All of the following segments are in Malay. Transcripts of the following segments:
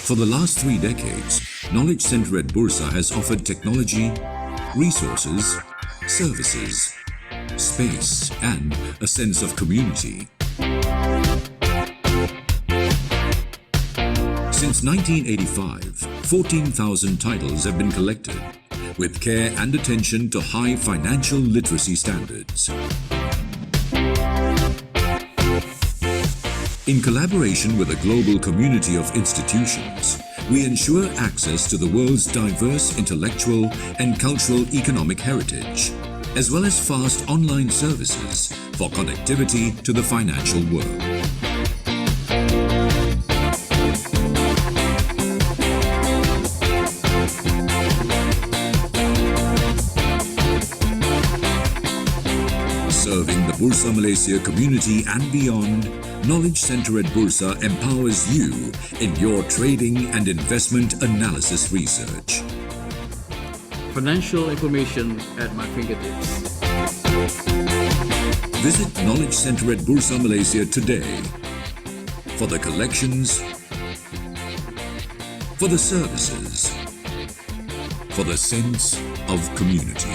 For the last 3 decades, Knowledge Center at Bursa has offered technology, resources, services, space, and a sense of community. Since 1985, 14,000 titles have been collected, with care and attention to high financial literacy standards. In collaboration with a global community of institutions, we ensure access to the world's diverse intellectual and cultural economic heritage, as well as fast online services for connectivity to the financial world. Serving the Bursa Malaysia community and beyond, Knowledge Center at Bursa empowers you in your trading and investment analysis research. Financial information at my fingertips. Visit Knowledge Center at Bursa Malaysia today for the collections, for the services, for the sense of community.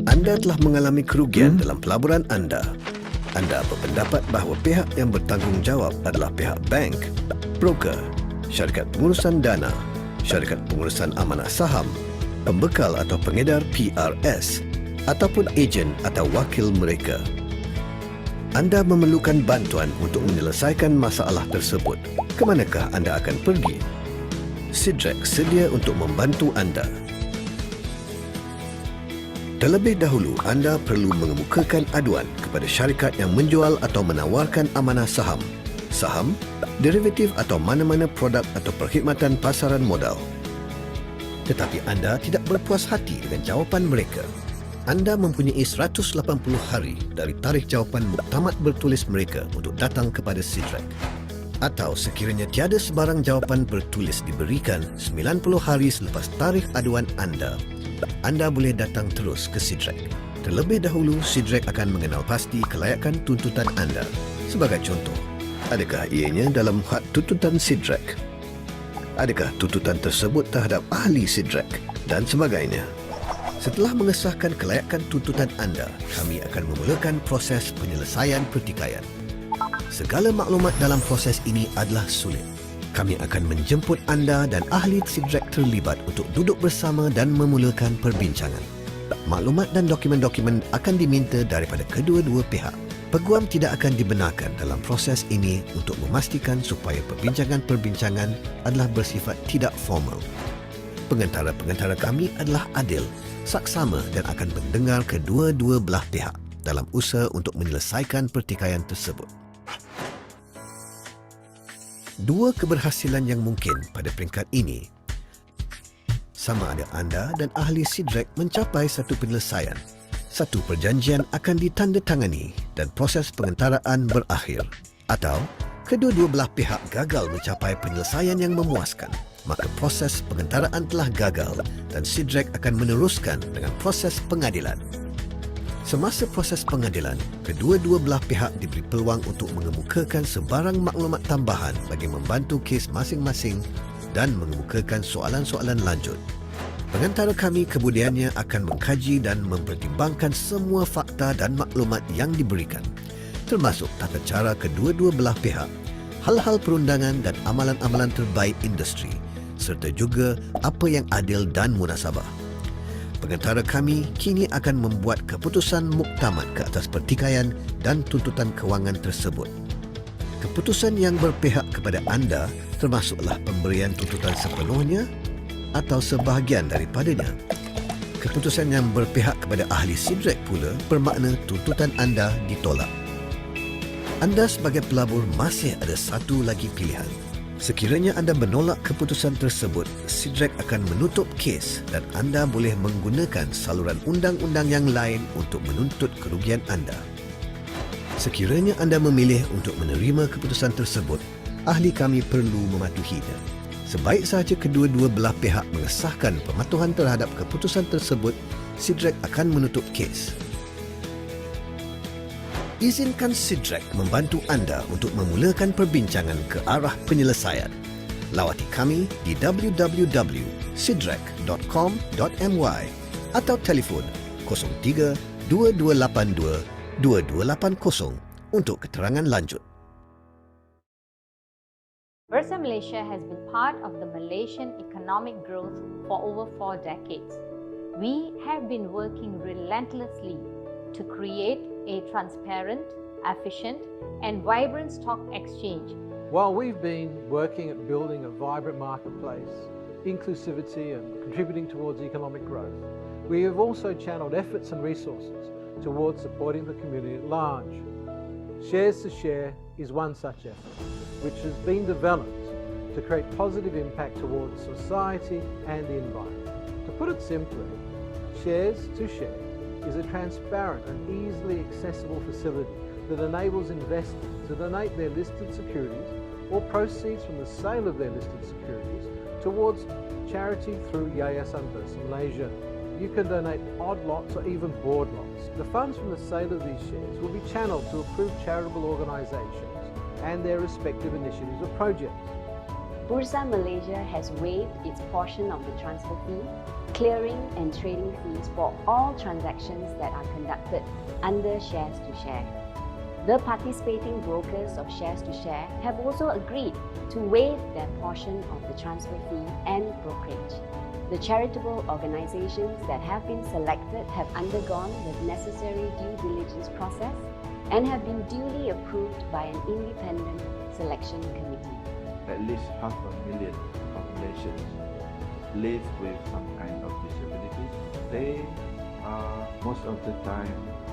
Anda telah mengalami kerugian dalam pelaburan anda. Anda berpendapat bahawa pihak yang bertanggungjawab adalah pihak bank, broker, syarikat pengurusan dana, syarikat pengurusan amanah saham, pembekal atau pengedar PRS, ataupun ejen atau wakil mereka. Anda memerlukan bantuan untuk menyelesaikan masalah tersebut. Ke manakah anda akan pergi? Sidrek sedia untuk membantu anda. Terlebih dahulu, anda perlu mengemukakan aduan kepada syarikat yang menjual atau menawarkan amanah saham, derivatif atau mana-mana produk atau perkhidmatan pasaran modal. Tetapi anda tidak berpuas hati dengan jawapan mereka. Anda mempunyai 180 hari dari tarikh jawapan muktamad bertulis mereka untuk datang kepada Sidrek. Atau sekiranya tiada sebarang jawapan bertulis diberikan 90 hari selepas tarikh aduan anda boleh datang terus ke Sidrek. Terlebih dahulu, Sidrek akan mengenal pasti kelayakan tuntutan anda. Sebagai contoh, adakah ianya dalam had tuntutan Sidrek? Adakah tuntutan tersebut terhadap ahli Sidrek? Dan sebagainya. Setelah mengesahkan kelayakan tuntutan anda, kami akan memulakan proses penyelesaian pertikaian. Segala maklumat dalam proses ini adalah sulit. Kami akan menjemput anda dan ahli Sidrek terlibat untuk duduk bersama dan memulakan perbincangan. Maklumat dan dokumen-dokumen akan diminta daripada kedua-dua pihak. Peguam tidak akan dibenarkan dalam proses ini untuk memastikan supaya perbincangan-perbincangan adalah bersifat tidak formal. Pengentara-pengentara kami adalah adil, saksama dan akan mendengar kedua-dua belah pihak dalam usaha untuk menyelesaikan pertikaian tersebut. Dua keberhasilan yang mungkin pada peringkat ini, sama ada anda dan ahli Sidrek mencapai satu penyelesaian. Satu perjanjian akan ditandatangani dan proses pengentaraan berakhir. Atau kedua-dua belah pihak gagal mencapai penyelesaian yang memuaskan, maka proses pengentaraan telah gagal dan Sidrek akan meneruskan dengan proses pengadilan. Semasa proses pengadilan, kedua-dua belah pihak diberi peluang untuk mengemukakan sebarang maklumat tambahan bagi membantu kes masing-masing dan mengemukakan soalan-soalan lanjut. Pengantara kami kemudiannya akan mengkaji dan mempertimbangkan semua fakta dan maklumat yang diberikan, termasuk tata cara kedua-dua belah pihak, hal-hal perundangan dan amalan-amalan terbaik industri, serta juga apa yang adil dan munasabah. Pengantara kami kini akan membuat keputusan muktamad ke atas pertikaian dan tuntutan kewangan tersebut. Keputusan yang berpihak kepada anda termasuklah pemberian tuntutan sepenuhnya atau sebahagian daripadanya. Keputusan yang berpihak kepada ahli Sidrek pula bermakna tuntutan anda ditolak. Anda sebagai pelabur masih ada satu lagi pilihan. Sekiranya anda menolak keputusan tersebut, Sidrek akan menutup kes dan anda boleh menggunakan saluran undang-undang yang lain untuk menuntut kerugian anda. Sekiranya anda memilih untuk menerima keputusan tersebut, ahli kami perlu mematuhinya. Sebaik sahaja kedua-dua belah pihak mengesahkan pematuhan terhadap keputusan tersebut, SIDREC akan menutup kes. Izinkan SIDREC membantu anda untuk memulakan perbincangan ke arah penyelesaian. Lawati kami di www.sidrec.com.my atau telefon 03 2282 2280 untuk keterangan lanjut. Bursa Malaysia has been part of the Malaysian economic growth for over 4 decades. We have been working relentlessly to create a transparent, efficient, and vibrant stock exchange. While we've been working at building a vibrant marketplace, inclusivity and contributing towards economic growth, we have also channeled efforts and resources towards supporting the community at large. Shares to Share is one such effort, which has been developed to create positive impact towards society and the environment. To put it simply, Shares to Share is a transparent and easily accessible facility that enables investors to donate their listed securities or proceeds from the sale of their listed securities towards charity through Yayasan Bursa Malaysia. You can donate odd lots or even board lots. The funds from the sale of these shares will be channeled to approved charitable organisations and their respective initiatives or projects. Bursa Malaysia has waived its portion of the transfer fee, clearing and trading fees for all transactions that are conducted under Shares to Share. The participating brokers of Shares to Share have also agreed to waive their portion of the transfer fee and brokerage. The charitable organizations that have been selected have undergone the necessary due diligence process and have been duly approved by an independent selection committee. At least 500,000 populations live with some kind of disability. They are most of the time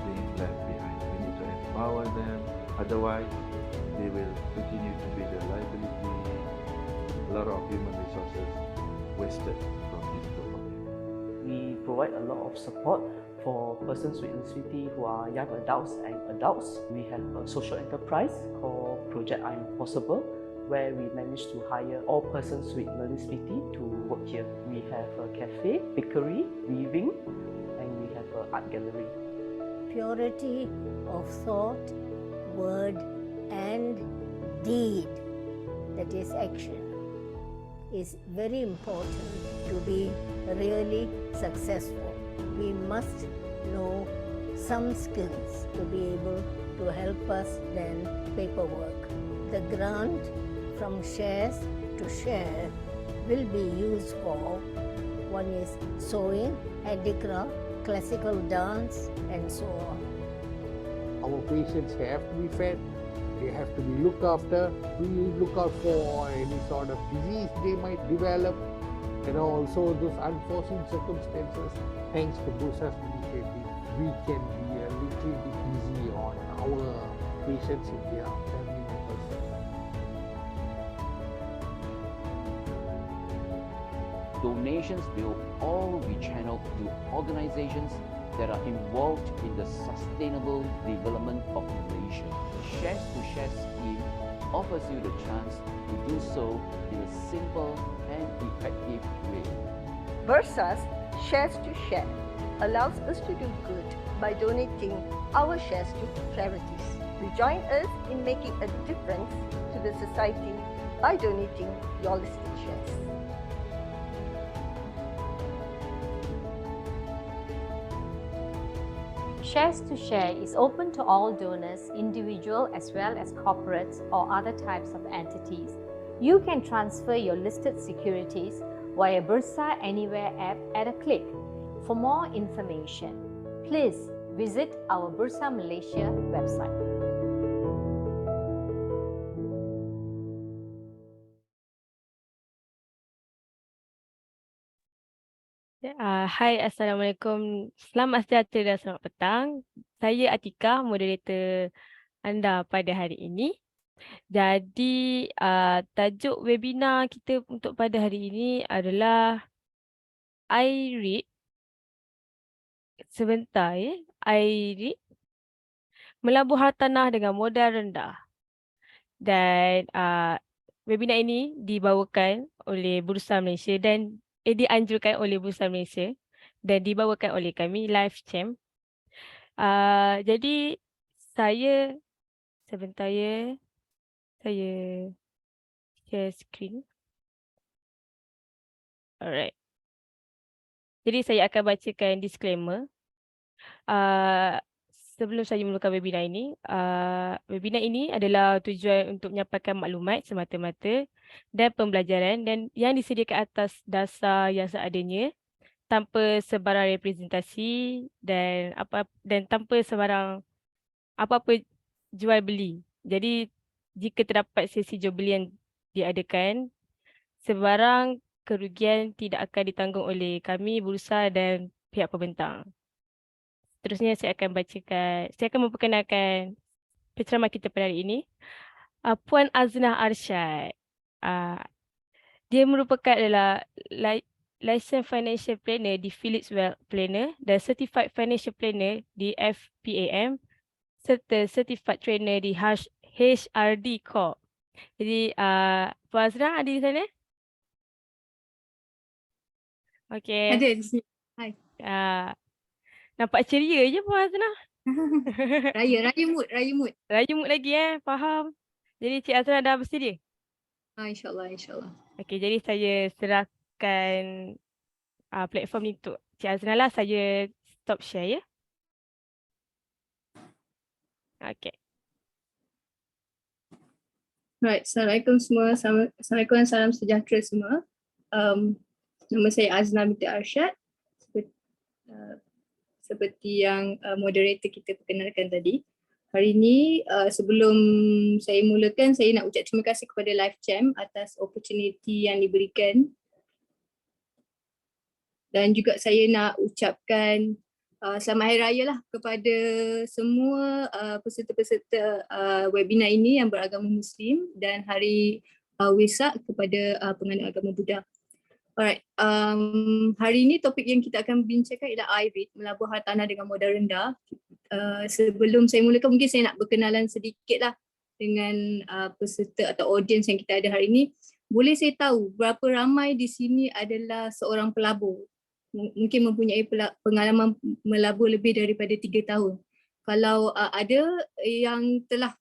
being left behind. We need to empower them, otherwise they will continue to be the liability. A lot of human resources wasted from this program. We provide a lot of support for persons with disability who are young adults and adults. We have a social enterprise called Project I'm Possible, where we manage to hire all persons with learning disability to work here. We have a cafe, bakery, weaving, and we have an art gallery. Purity of thought, word, and deed, that is action, is very important to be really successful. We must know some skills to be able to help us then paperwork. The grant from Shares to Share will be used for one is sewing, handicraft, classical dance, and so on. Our patients have to be fed, they have to be looked after. We look out for any sort of disease they might develop, and also those unforeseen circumstances. Thanks to Bursa's initiative, we can be a little bit easy on our patients and their family members. Donations will all be channeled to organizations that are involved in the sustainable development of Malaysia. The Shares to Share scheme offers you the chance to do so in a simple and effective way. Bursa's Shares to Share allows us to do good by donating our shares to charities. Join us in making a difference to the society by donating your listed shares. Shares to Share is open to all donors, individual as well as corporates or other types of entities. You can transfer your listed securities via Bursa Anywhere app at a click. For more information, please visit our Bursa Malaysia website. Hai, Assalamualaikum. Selamat sejahtera dan selamat petang. Saya Atika, moderator anda pada hari ini. Jadi, tajuk webinar kita untuk pada hari ini adalah REIT. Sebentar ya. REIT. Melabur hartanah dengan modal rendah. Dan webinar ini dibawakan oleh Bursa Malaysia dan dianjurkan oleh Bursa Malaysia dan dibawakan oleh kami ICM. Jadi saya sebentar ya, saya share screen. Alright. Jadi saya akan bacakan disclaimer. Sebelum saya memulakan webinar ini, webinar ini adalah tujuan untuk menyampaikan maklumat semata-mata dan pembelajaran dan yang disediakan atas dasar yang seadanya tanpa sebarang representasi dan tanpa sebarang apa-apa jual beli. Jadi jika terdapat sesi jual beli yang diadakan, sebarang kerugian tidak akan ditanggung oleh kami, bursa dan pihak pembentang. Seterusnya saya akan memperkenalkan penceramah kita pada hari ini, Puan Aznah Arsyad. Dia merupakan adalah Licensed Financial Planner di Philips Wealth Planner dan Certified Financial Planner di FPAM serta Certified Trainer di HRD Corp. Jadi Puan Aznah ada di sana? Okey. Ada di sini. Hai. Nampak ceria je Puan Aznah. Raya mood. Raya mood lagi faham. Jadi Cik Aznah dah bersedia? InsyaAllah. Okey, jadi saya serahkan platform ni untuk Cik Aznah lah. Saya stop share ya. Okey. Right, Assalamualaikum semua. Assalamualaikum dan salam sejahtera semua. Nama saya Aznah binti Arsyad. Seperti yang moderator kita perkenalkan tadi. Hari ini sebelum saya mulakan, saya nak ucap terima kasih kepada LifeChamp atas opportunity yang diberikan. Dan juga saya nak ucapkan selamat Hari Raya lah kepada semua peserta-peserta webinar ini yang beragama Muslim dan Hari Wesak kepada penganut agama Buddha. Alright, hari ini topik yang kita akan bincangkan ialah REIT, Melabur Hartanah dengan modal rendah. Sebelum saya mulakan, mungkin saya nak berkenalan sedikit lah dengan peserta atau audiens yang kita ada hari ini. Boleh saya tahu berapa ramai di sini adalah seorang pelabur? Mungkin mempunyai pengalaman melabur lebih daripada 3 tahun. Kalau ada yang telah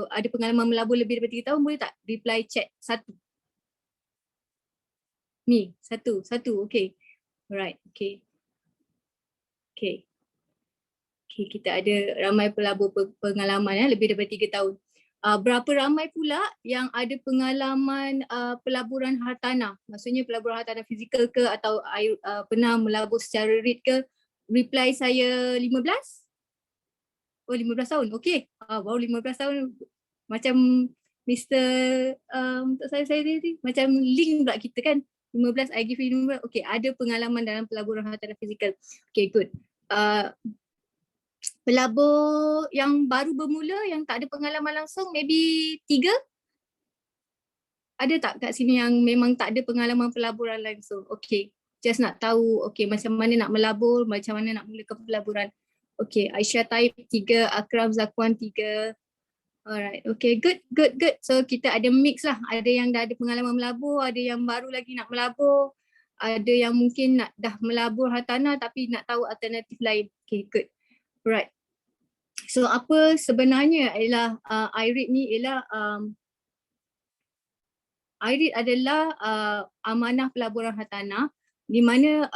ada pengalaman melabur lebih daripada 3 tahun, boleh tak reply chat satu? Ni, satu, okay. Alright, okay, kita ada ramai pelabur pengalaman lebih daripada 3 tahun. Berapa ramai pula yang ada pengalaman pelaburan hartanah? Maksudnya pelaburan hartanah fizikal ke atau pernah melabur secara REIT ke? Reply saya 15? Oh 15 tahun, okay. Baru 15 tahun. Macam Mr. saya tadi, macam link pula kita kan. 15, I give you 15. Okay, ada pengalaman dalam pelaburan hartanah fizikal. Okay, good. Pelabur yang baru bermula, yang tak ada pengalaman langsung, maybe 3? Ada tak kat sini yang memang tak ada pengalaman pelaburan langsung? Okay, just nak tahu, okay, macam mana nak melabur, macam mana nak mulakan pelaburan. Okay, Aisyah Taib 3, Akram Zakwan 3. Alright, okay, good. So kita ada mix lah, ada yang dah ada pengalaman melabur, ada yang baru lagi nak melabur, ada yang mungkin dah melabur hartanah tapi nak tahu alternatif lain. Okay, good. Right. So apa sebenarnya ialah REIT ni ialah REIT adalah amanah pelaburan hartanah di mana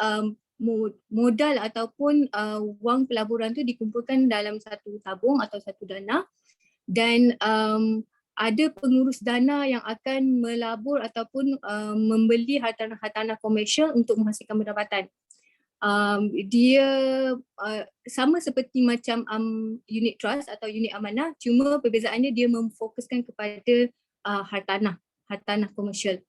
modal ataupun wang pelaburan tu dikumpulkan dalam satu tabung atau satu dana dan ada pengurus dana yang akan melabur ataupun membeli hartanah komersial untuk menghasilkan pendapatan. Dia sama seperti macam unit trust atau unit amanah, cuma perbezaannya dia memfokuskan kepada hartanah komersial.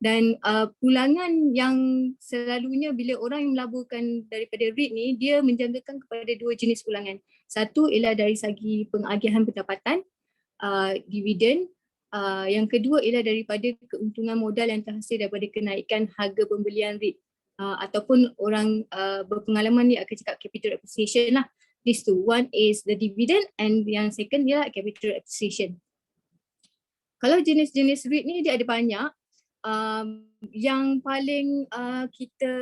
Dan pulangan yang selalunya bila orang yang melaburkan daripada REIT ni, dia menjangkakan kepada 2 jenis pulangan. Satu ialah dari segi pengagihan pendapatan, dividen. Yang kedua ialah daripada keuntungan modal yang terhasil daripada kenaikan harga pembelian REIT. Ataupun orang berpengalaman ni akan cakap capital appreciation lah. These two, one is the dividend and yang second ialah capital appreciation. Kalau jenis-jenis REIT ni dia ada banyak. Yang paling kita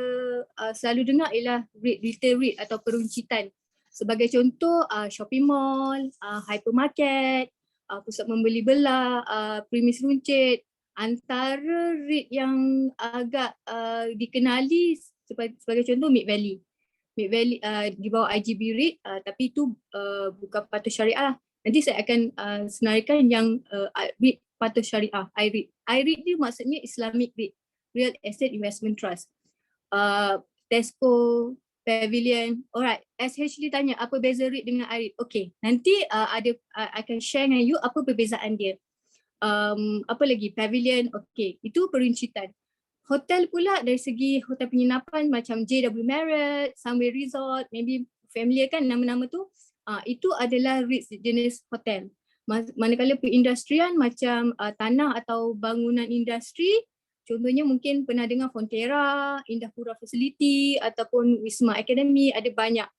selalu dengar ialah REIT, retail REIT atau peruncitan. Sebagai contoh shopping mall, hypermarket, pusat membeli belah, premis runcit. Antara REIT yang agak dikenali sebagai contoh Mid Valley. Mid Valley di bawah IGB REIT, tapi itu bukan patuh syariah. Nanti saya akan senaraikan yang REIT patuh syariah, IREIT. IREIT ni maksudnya Islamic REIT, Real Estate Investment Trust. Tesco, Pavilion. Alright, SH dia tanya apa beza REIT dengan IREIT. Okay, nanti akan share dengan you apa perbezaan dia. Apa lagi? Pavilion, okay. Itu perincitan. Hotel pula dari segi hotel penginapan macam JW Marriott, Sunway Resort, maybe familiar kan nama-nama tu. Itu adalah REIT jenis hotel. Manakala perindustrian macam tanah atau bangunan industri, contohnya mungkin pernah dengar Fonterra, Indah Pura Facility ataupun Wisma Academy, ada banyak.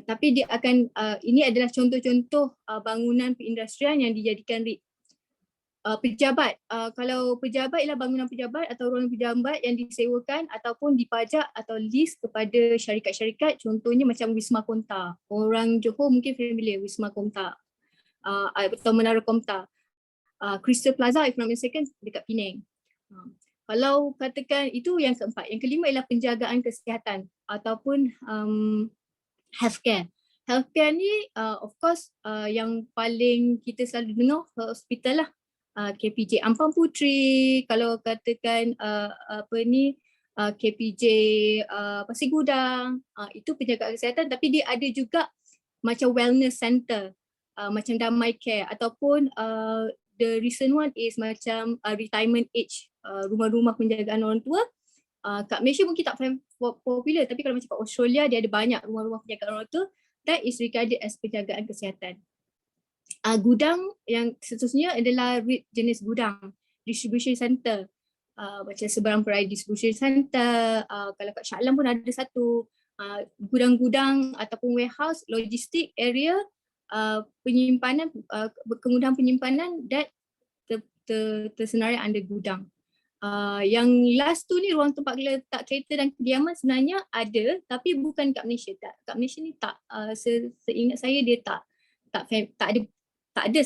Tapi dia akan, ini adalah contoh-contoh bangunan perindustrian yang dijadikan REIT. Pejabat, kalau pejabat ialah bangunan pejabat atau ruangan pejabat yang disewakan ataupun dipajak atau lease kepada syarikat-syarikat, contohnya macam Wisma Konta. Orang Johor mungkin familiar Wisma Konta atau Menara Komta. Crystal Plaza if not mistaken dekat Penang. Kalau katakan itu yang keempat. Yang kelima ialah penjagaan kesihatan ataupun healthcare. Healthcare ni of course yang paling kita selalu dengar hospital lah. KPJ Ampang Puteri, kalau katakan KPJ Pasir Gudang, itu penjagaan kesihatan, tapi dia ada juga macam wellness center, macam Damai Care ataupun the recent one is macam retirement age, rumah-rumah penjagaan orang tua. Kat Malaysia mungkin tak popular, tapi kalau macam kat Australia dia ada banyak rumah-rumah penjagaan orang tua, that is regarded as penjagaan kesihatan. Gudang yang seterusnya adalah REIT jenis gudang, distribution center, macam Seberang Perai Distribution Center, kalau kat Shah Alam pun ada satu, gudang-gudang ataupun warehouse, logistik area, penyimpanan, kemudahan penyimpanan that tersenarai under gudang. Yang last tu ni ruang tempat letak kereta dan kediaman sebenarnya ada, tapi bukan kat Malaysia. Kat Malaysia ni tak, seingat saya dia tak ada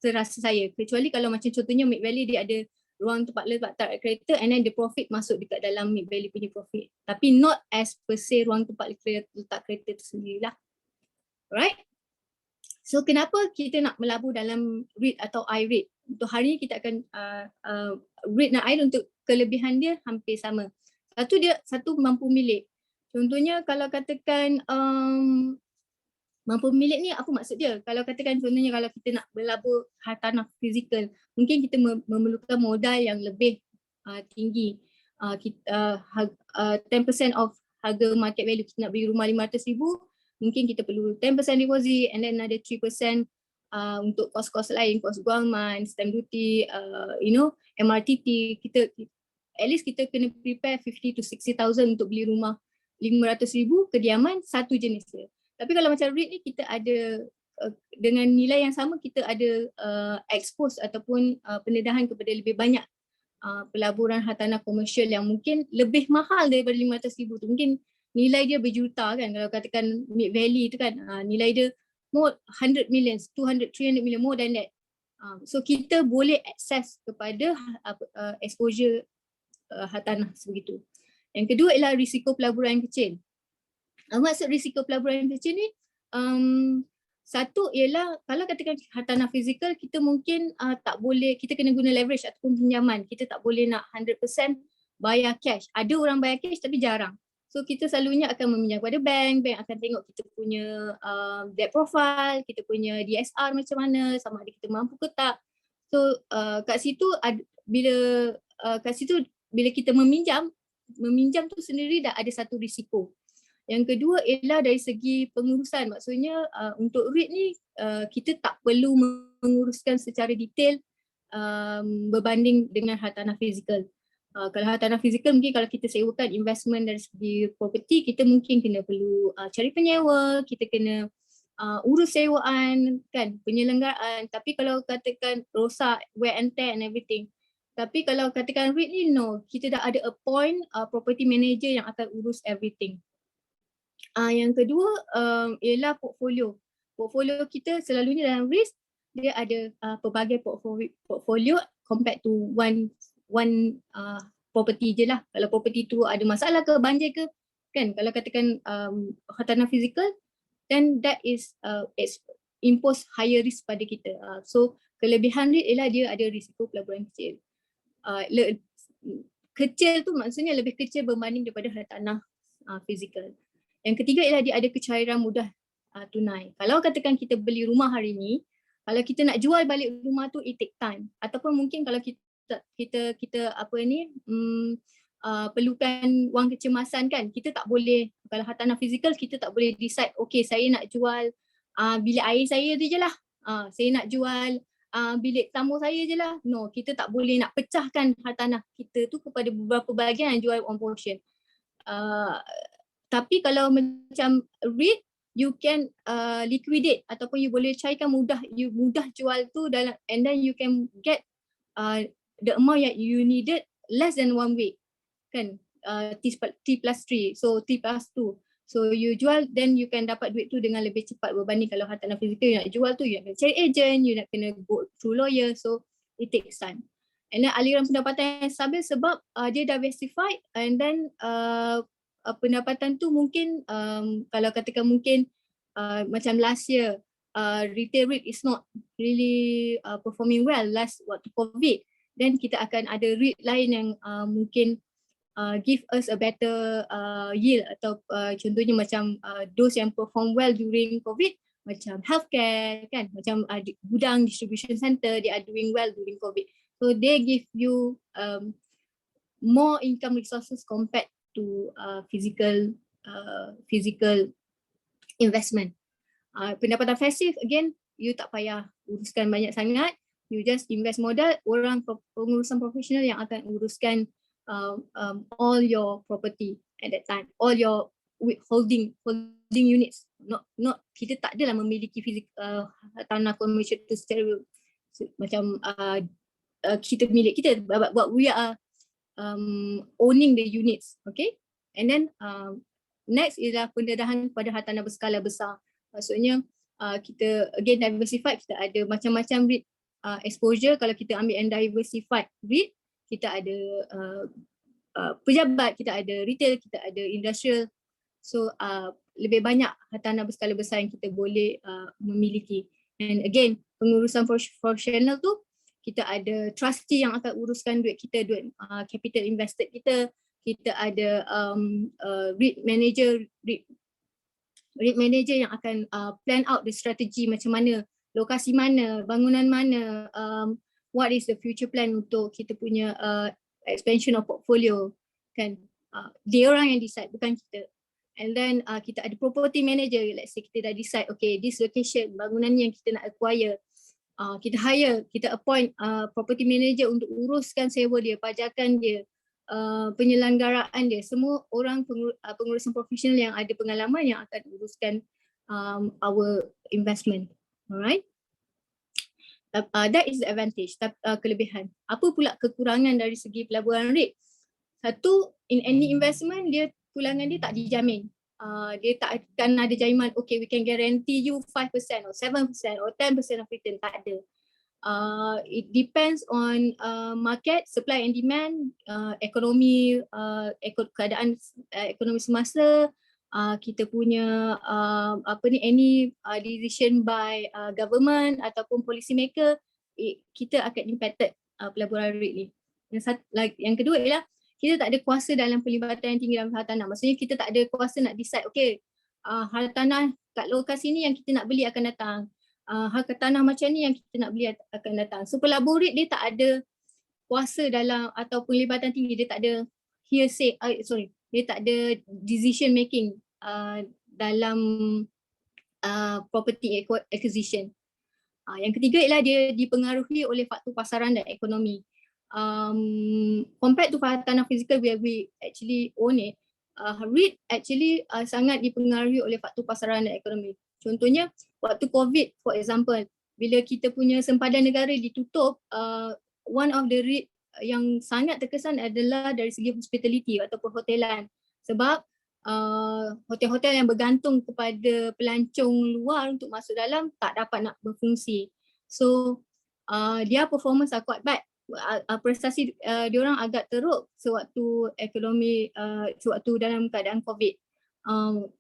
serasa saya, kecuali kalau macam contohnya Mid Valley dia ada ruang tempat letak kereta and then the profit masuk dekat dalam Mid Valley punya profit, tapi not as per se ruang tempat letak kereta tu sendirilah. Alright, so kenapa kita nak melabur dalam REIT atau IREIT? Untuk hari ni kita akan REIT dan IREIT untuk kelebihan dia hampir sama. Satu mampu milik. Contohnya kalau katakan mampu milik ni apa maksud dia? Kalau katakan contohnya kalau kita nak berlabur hartanah fizikal, mungkin kita memerlukan modal yang lebih tinggi. 10% of harga market value, kita nak beli rumah 500,000, mungkin kita perlu 10% deposit and then ada 3% untuk kos-kos lain, kos guaman, stamp duty, MRTT. At least kita kena prepare 50 to 60,000 untuk beli rumah 500,000 kediaman satu jenis dia. Tapi kalau macam REIT ni kita ada dengan nilai yang sama, kita ada expose ataupun pendedahan kepada lebih banyak pelaburan hartanah komersial yang mungkin lebih mahal daripada 500,000 tu. Mungkin nilai dia berjuta kan, kalau katakan Mid Valley tu kan nilai dia more 100 million, 200, 300 million, more than that. So kita boleh akses kepada exposure hartanah sebegitu. Yang kedua ialah risiko pelaburan yang kecil. Maksud risiko pelaburan yang kecil ni, satu ialah kalau katakan hartanah fizikal, kita mungkin tak boleh, kita kena guna leverage ataupun pinjaman. Kita tak boleh nak 100% bayar cash. Ada orang bayar cash tapi jarang. So kita selalunya akan meminjam kepada bank akan tengok kita punya debt profile, kita punya DSR macam mana, sama ada kita mampu ke tak. So kat situ bila kita meminjam tu sendiri dah ada satu risiko. Yang kedua ialah dari segi pengurusan, maksudnya untuk REIT ni kita tak perlu menguruskan secara detail berbanding dengan hartanah fizikal. Kalau hartanah fizikal mungkin kalau kita sewakan investment dari segi property, kita mungkin kena perlu cari penyewa, kita kena urus sewaan kan, penyelenggaraan. Tapi kalau katakan rosak, wear and tear and everything. Tapi kalau katakan REIT ni, no, kita dah ada appoint property manager yang akan urus everything. Yang kedua ialah portfolio. Portfolio kita selalunya dalam REIT dia ada pelbagai portfolio compared to one property je lah. Kalau property tu ada masalah ke, banjir ke, kan, kalau katakan hartanah fizikal, then that is impose higher risk pada kita. So kelebihan REIT ialah dia ada risiko pelaburan kecil. Kecil tu maksudnya lebih kecil berbanding daripada hartanah fizikal. Yang ketiga ialah dia ada kecairan mudah tunai. Kalau katakan kita beli rumah hari ni, kalau kita nak jual balik rumah tu, it take time. Ataupun mungkin kalau kita apa ni, perlukan wang kecemasan kan, kita tak boleh, kalau hartanah fizikal kita tak boleh decide, okay saya nak jual bilik air saya je lah, saya nak jual bilik tamu saya je lah. No, kita tak boleh nak pecahkan hartanah kita tu kepada beberapa bahagian dan jual one portion. Tapi kalau macam REIT, you can liquidate ataupun you boleh cairkan mudah, you mudah jual tu dalam, and then you can get the amount that you needed less than 1 week kan, T+3, so T+2. So you jual, then you can dapat duit tu dengan lebih cepat berbanding kalau hartanah fizikal you nak jual tu, you nak kena cari agent, you nak kena go through lawyer, so it takes time. And then aliran pendapatan yang stabil sebab dia diversified, and then pendapatan tu mungkin kalau katakan mungkin macam last year retail REIT is not really performing well last waktu COVID, then kita akan ada REIT lain yang mungkin give us a better yield, atau contohnya macam those yang perform well during COVID macam healthcare kan, macam gudang distribution center, they are doing well during COVID, so they give you more income resources compared to physical investment. Pendapatan pasif, again, you tak payah uruskan banyak sangat, you just invest modal, orang pengurusan profesional yang akan uruskan all your property at that time, all your holding units. Not kita tak adalah memiliki tanah komersial tu secara macam kita milik kita, but we are owning the units, okay? And then next ialah pendedahan kepada hartanah berskala besar. Maksudnya kita again diversified, kita ada macam-macam REIT exposure. Kalau kita ambil yang diversified REIT, kita ada pejabat, kita ada retail, kita ada industrial. So lebih banyak hartanah berskala besar yang kita boleh memiliki. And again, pengurusan profesional tu, kita ada trustee yang akan uruskan duit kita, duit capital invested kita. Kita ada REIT manager yang akan plan out the strategy, macam mana, lokasi mana, bangunan mana, what is the future plan untuk kita punya expansion of portfolio kan. Dia orang yang decide, bukan kita. And then kita ada property manager, let's say kita dah decide, okay, this location, bangunan yang kita nak acquire, kita hire, kita appoint property manager untuk uruskan sewa dia, pajakan dia, penyelenggaraan dia, semua orang pengurusan profesional yang ada pengalaman yang akan uruskan our investment. Alright, that is the advantage, kelebihan. Apa pula kekurangan dari segi pelaburan REIT? Satu, in any investment, dia pulangan dia tak dijamin. Dia tak akan ada jaminan, okay, we can guarantee you 5% or 7% or 10% of return, tak ada. It depends on market, supply and demand, ekonomi, keadaan ekonomi semasa, kita punya any decision by government ataupun policy maker, kita akan impacted pelaburan REIT ni. Yang kedua ialah kita tak ada kuasa dalam pelibatan yang tinggi dalam hartanah. Maksudnya kita tak ada kuasa nak decide, okay, hartanah kat lokasi ni yang kita nak beli akan datang, hartanah macam ni yang kita nak beli akan datang. So pelabur REIT dia tak ada kuasa dalam, atau pelibatan tinggi, dia tak ada hearsay, dia tak ada decision making dalam property acquisition. Yang ketiga ialah dia dipengaruhi oleh faktor pasaran dan ekonomi. Compared to hartanah fizikal where we actually own it, REIT actually sangat dipengaruhi oleh faktor pasaran dan ekonomi. Contohnya waktu COVID for example, bila kita punya sempadan negara ditutup, one of the REIT yang sangat terkesan adalah dari segi hospitality atau perhotelan. Sebab hotel-hotel yang bergantung kepada pelancong luar untuk masuk dalam tak dapat nak berfungsi. So dia performance quite bad. Prestasi diorang agak teruk sewaktu ekonomi sewaktu dalam keadaan COVID.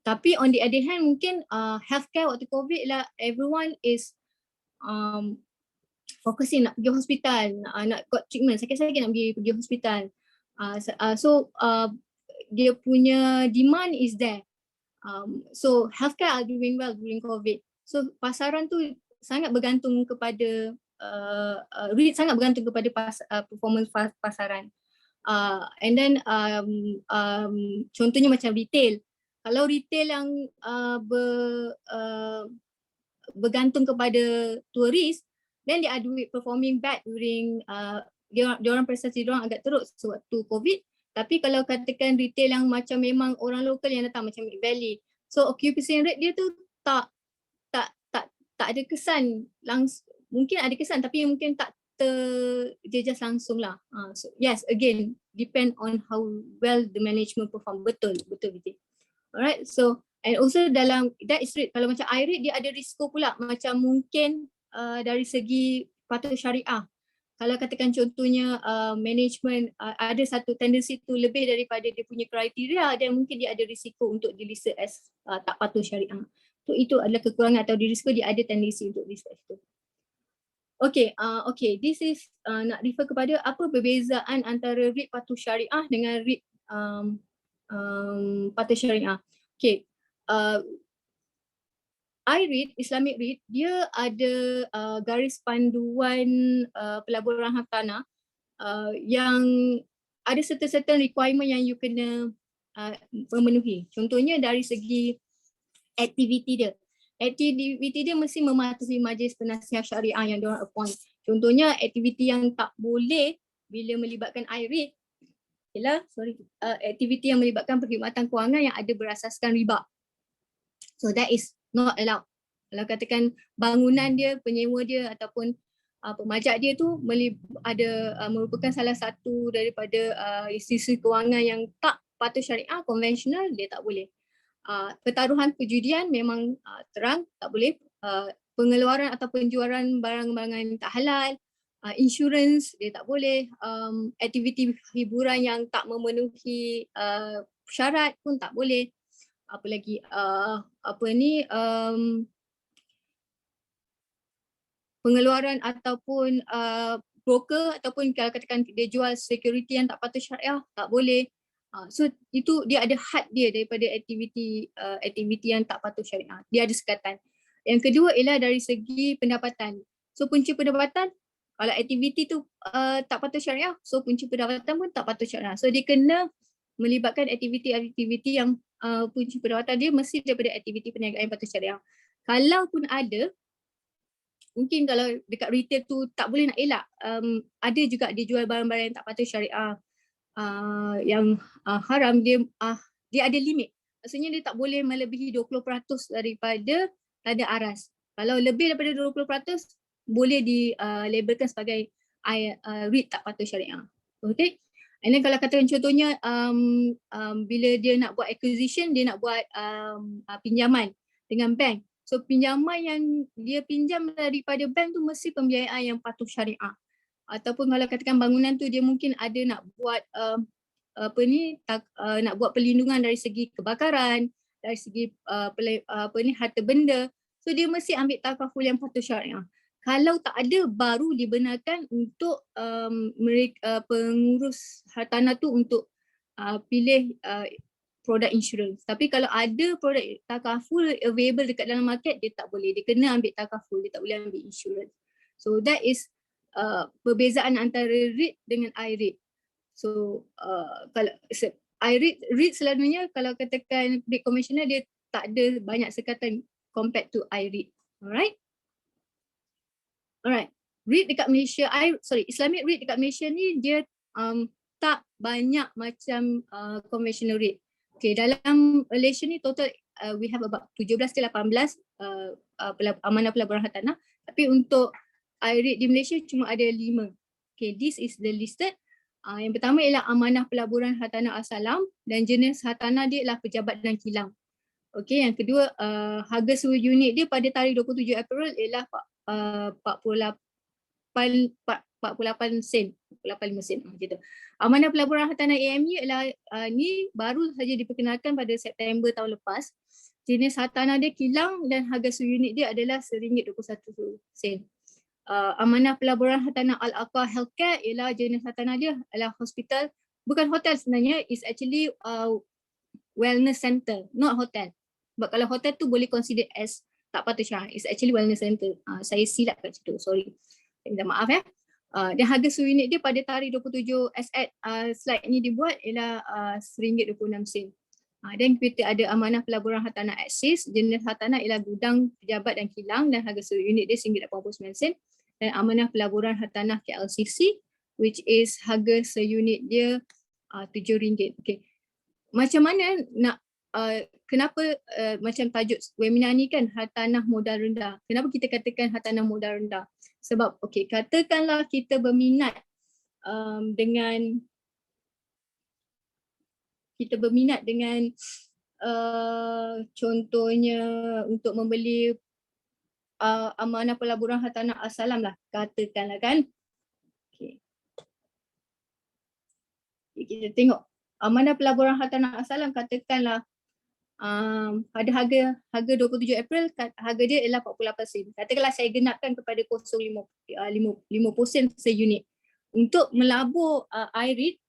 Tapi on the other hand mungkin healthcare waktu COVID lah, everyone is focusing nak pergi hospital, nak got treatment, sakit-sakit nak pergi hospital. So dia punya demand is there. So healthcare are doing well during COVID. So pasaran tu sangat bergantung kepada REIT sangat bergantung kepada performance pasaran. And then contohnya macam retail. Kalau retail yang bergantung kepada turis, then they are performing bad during diorang prestasi diorang agak teruk sewaktu COVID. Tapi kalau katakan retail yang macam memang orang lokal yang datang macam Mid Valley, so occupancy rate dia tu tak ada kesan langsung, mungkin ada kesan tapi mungkin tak terjejas langsung lah. So yes, again depend on how well the management perform. Betul. Alright, so and also dalam that is REIT. Kalau macam REIT dia ada risiko pula, macam mungkin dari segi patuh syariah. Kalau katakan contohnya management ada satu tendency tu lebih daripada dia punya kriteria, dan mungkin dia ada risiko untuk di-list as tak patuh syariah. So itu adalah kekurangan atau di risiko dia ada tendensi untuk list as tu. Okay, this is nak refer kepada apa perbezaan antara REIT patuh syariah dengan REIT patuh syariah. Okay, REIT, Islamic REIT, dia ada garis panduan pelaburan hartanah yang ada certain requirement yang you kena memenuhi. Contohnya dari segi aktiviti dia. Aktiviti dia mesti mematuhi majlis penasihat syariah yang diorang appoint. Contohnya aktiviti yang tak boleh bila melibatkan REIT ialah aktiviti yang melibatkan perkhidmatan kewangan yang ada berasaskan riba. So that is not allowed. Kalau katakan bangunan dia, penyewa dia ataupun pemajak dia tu merupakan salah satu daripada institusi kewangan yang tak patuh syariah, konvensional, dia tak boleh. Pertaruhan perjudian memang terang tak boleh. Pengeluaran atau penjualan barang-barang tak halal, insurans dia tak boleh. Aktiviti hiburan yang tak memenuhi syarat pun tak boleh. Apa lagi pengeluaran ataupun broker ataupun kalau katakan dia jual security yang tak patuh syariah tak boleh. So itu dia ada had dia daripada aktiviti yang tak patuh syariah. Dia ada sekatan. Yang kedua ialah dari segi pendapatan. So punca pendapatan, kalau aktiviti tu tak patuh syariah, so punca pendapatan pun tak patuh syariah. So dia kena melibatkan aktiviti yang punca pendapatan dia mesti daripada aktiviti perniagaan patuh syariah. Kalau pun ada, mungkin kalau dekat retail tu tak boleh nak elak, ada juga dia jual barang-barang yang tak patuh syariah yang haram, dia ada limit. Maksudnya dia tak boleh melebihi 20% daripada tanda aras. Kalau lebih daripada 20% boleh dilabelkan sebagai REIT tak patuh syariah. Okay. And then kalau katakan contohnya bila dia nak buat acquisition, dia nak buat pinjaman dengan bank. So pinjaman yang dia pinjam daripada bank tu mesti pembiayaan yang patuh syariah. Ataupun kalau katakan bangunan tu dia mungkin ada nak buat nak buat perlindungan dari segi kebakaran, dari segi harta benda. So dia mesti ambil takaful yang patuh syariah. Kalau tak ada, baru dibenarkan untuk pengurus hartanah tu untuk pilih produk insurans. Tapi kalau ada produk takaful available dekat dalam market, dia tak boleh. Dia kena ambil takaful, dia tak boleh ambil insurans. So that is perbezaan antara REIT dengan REIT. So kalau REIT selalunya kalau katakan REIT konvensional dia tak ada banyak sekatan compared to REIT. Alright. REIT dekat Malaysia, Islamic REIT dekat Malaysia ni dia tak banyak macam conventional REIT. Okay, dalam Malaysia ni total we have about 17 ke 18 amanah pelaburan hartanah, tapi untuk REIT di Malaysia cuma ada 5. Okay, this is the listed. Yang pertama ialah amanah pelaburan hartanah Al-Salam dan jenis hartanah dia ialah pejabat dan kilang. Okay, yang kedua harga sewa unit dia pada tarikh 27 April ialah 48 sen, 48.5 sen gitu. Amanah pelaburan hartanah AMU ialah ni baru saja diperkenalkan pada September tahun lepas. Jenis hartanah dia kilang dan harga sewa unit dia adalah RM1.21. Amanah pelaburan hartanah Al-Aqsa Healthcare ialah jenis hartanah dia adalah hospital, bukan hotel sebenarnya, is actually wellness center, not hotel. Sebab kalau hotel tu boleh consider as tak patut Syah, is actually wellness center. Saya silap kat situ, sorry. Minta maaf ya. Dan harga sewa unit dia pada tarikh 27 slide ni dibuat ialah RM1.26. Dan kita ada amanah pelaburan hartanah Axis, jenis hartanah ialah gudang, pejabat dan kilang dan harga sewa unit dia RM1.89. Dan amanah pelaburan hartanah KLCC, which is harga seunit dia RM7. Okay. Macam mana nak kenapa macam tajuk webinar ni kan hartanah modal rendah. Kenapa kita katakan hartanah modal rendah? Sebab okay, katakanlah kita berminat dengan contohnya untuk membeli amanah pelaburan hartanah Al-Salam lah, katakanlah kan. Okay. Kita tengok amanah pelaburan hartanah Al-Salam, katakanlah pada harga 27 April harga dia ialah 48 sen. Katakanlah saya genapkan kepada 0.5 sen seunit. Untuk melabur REIT,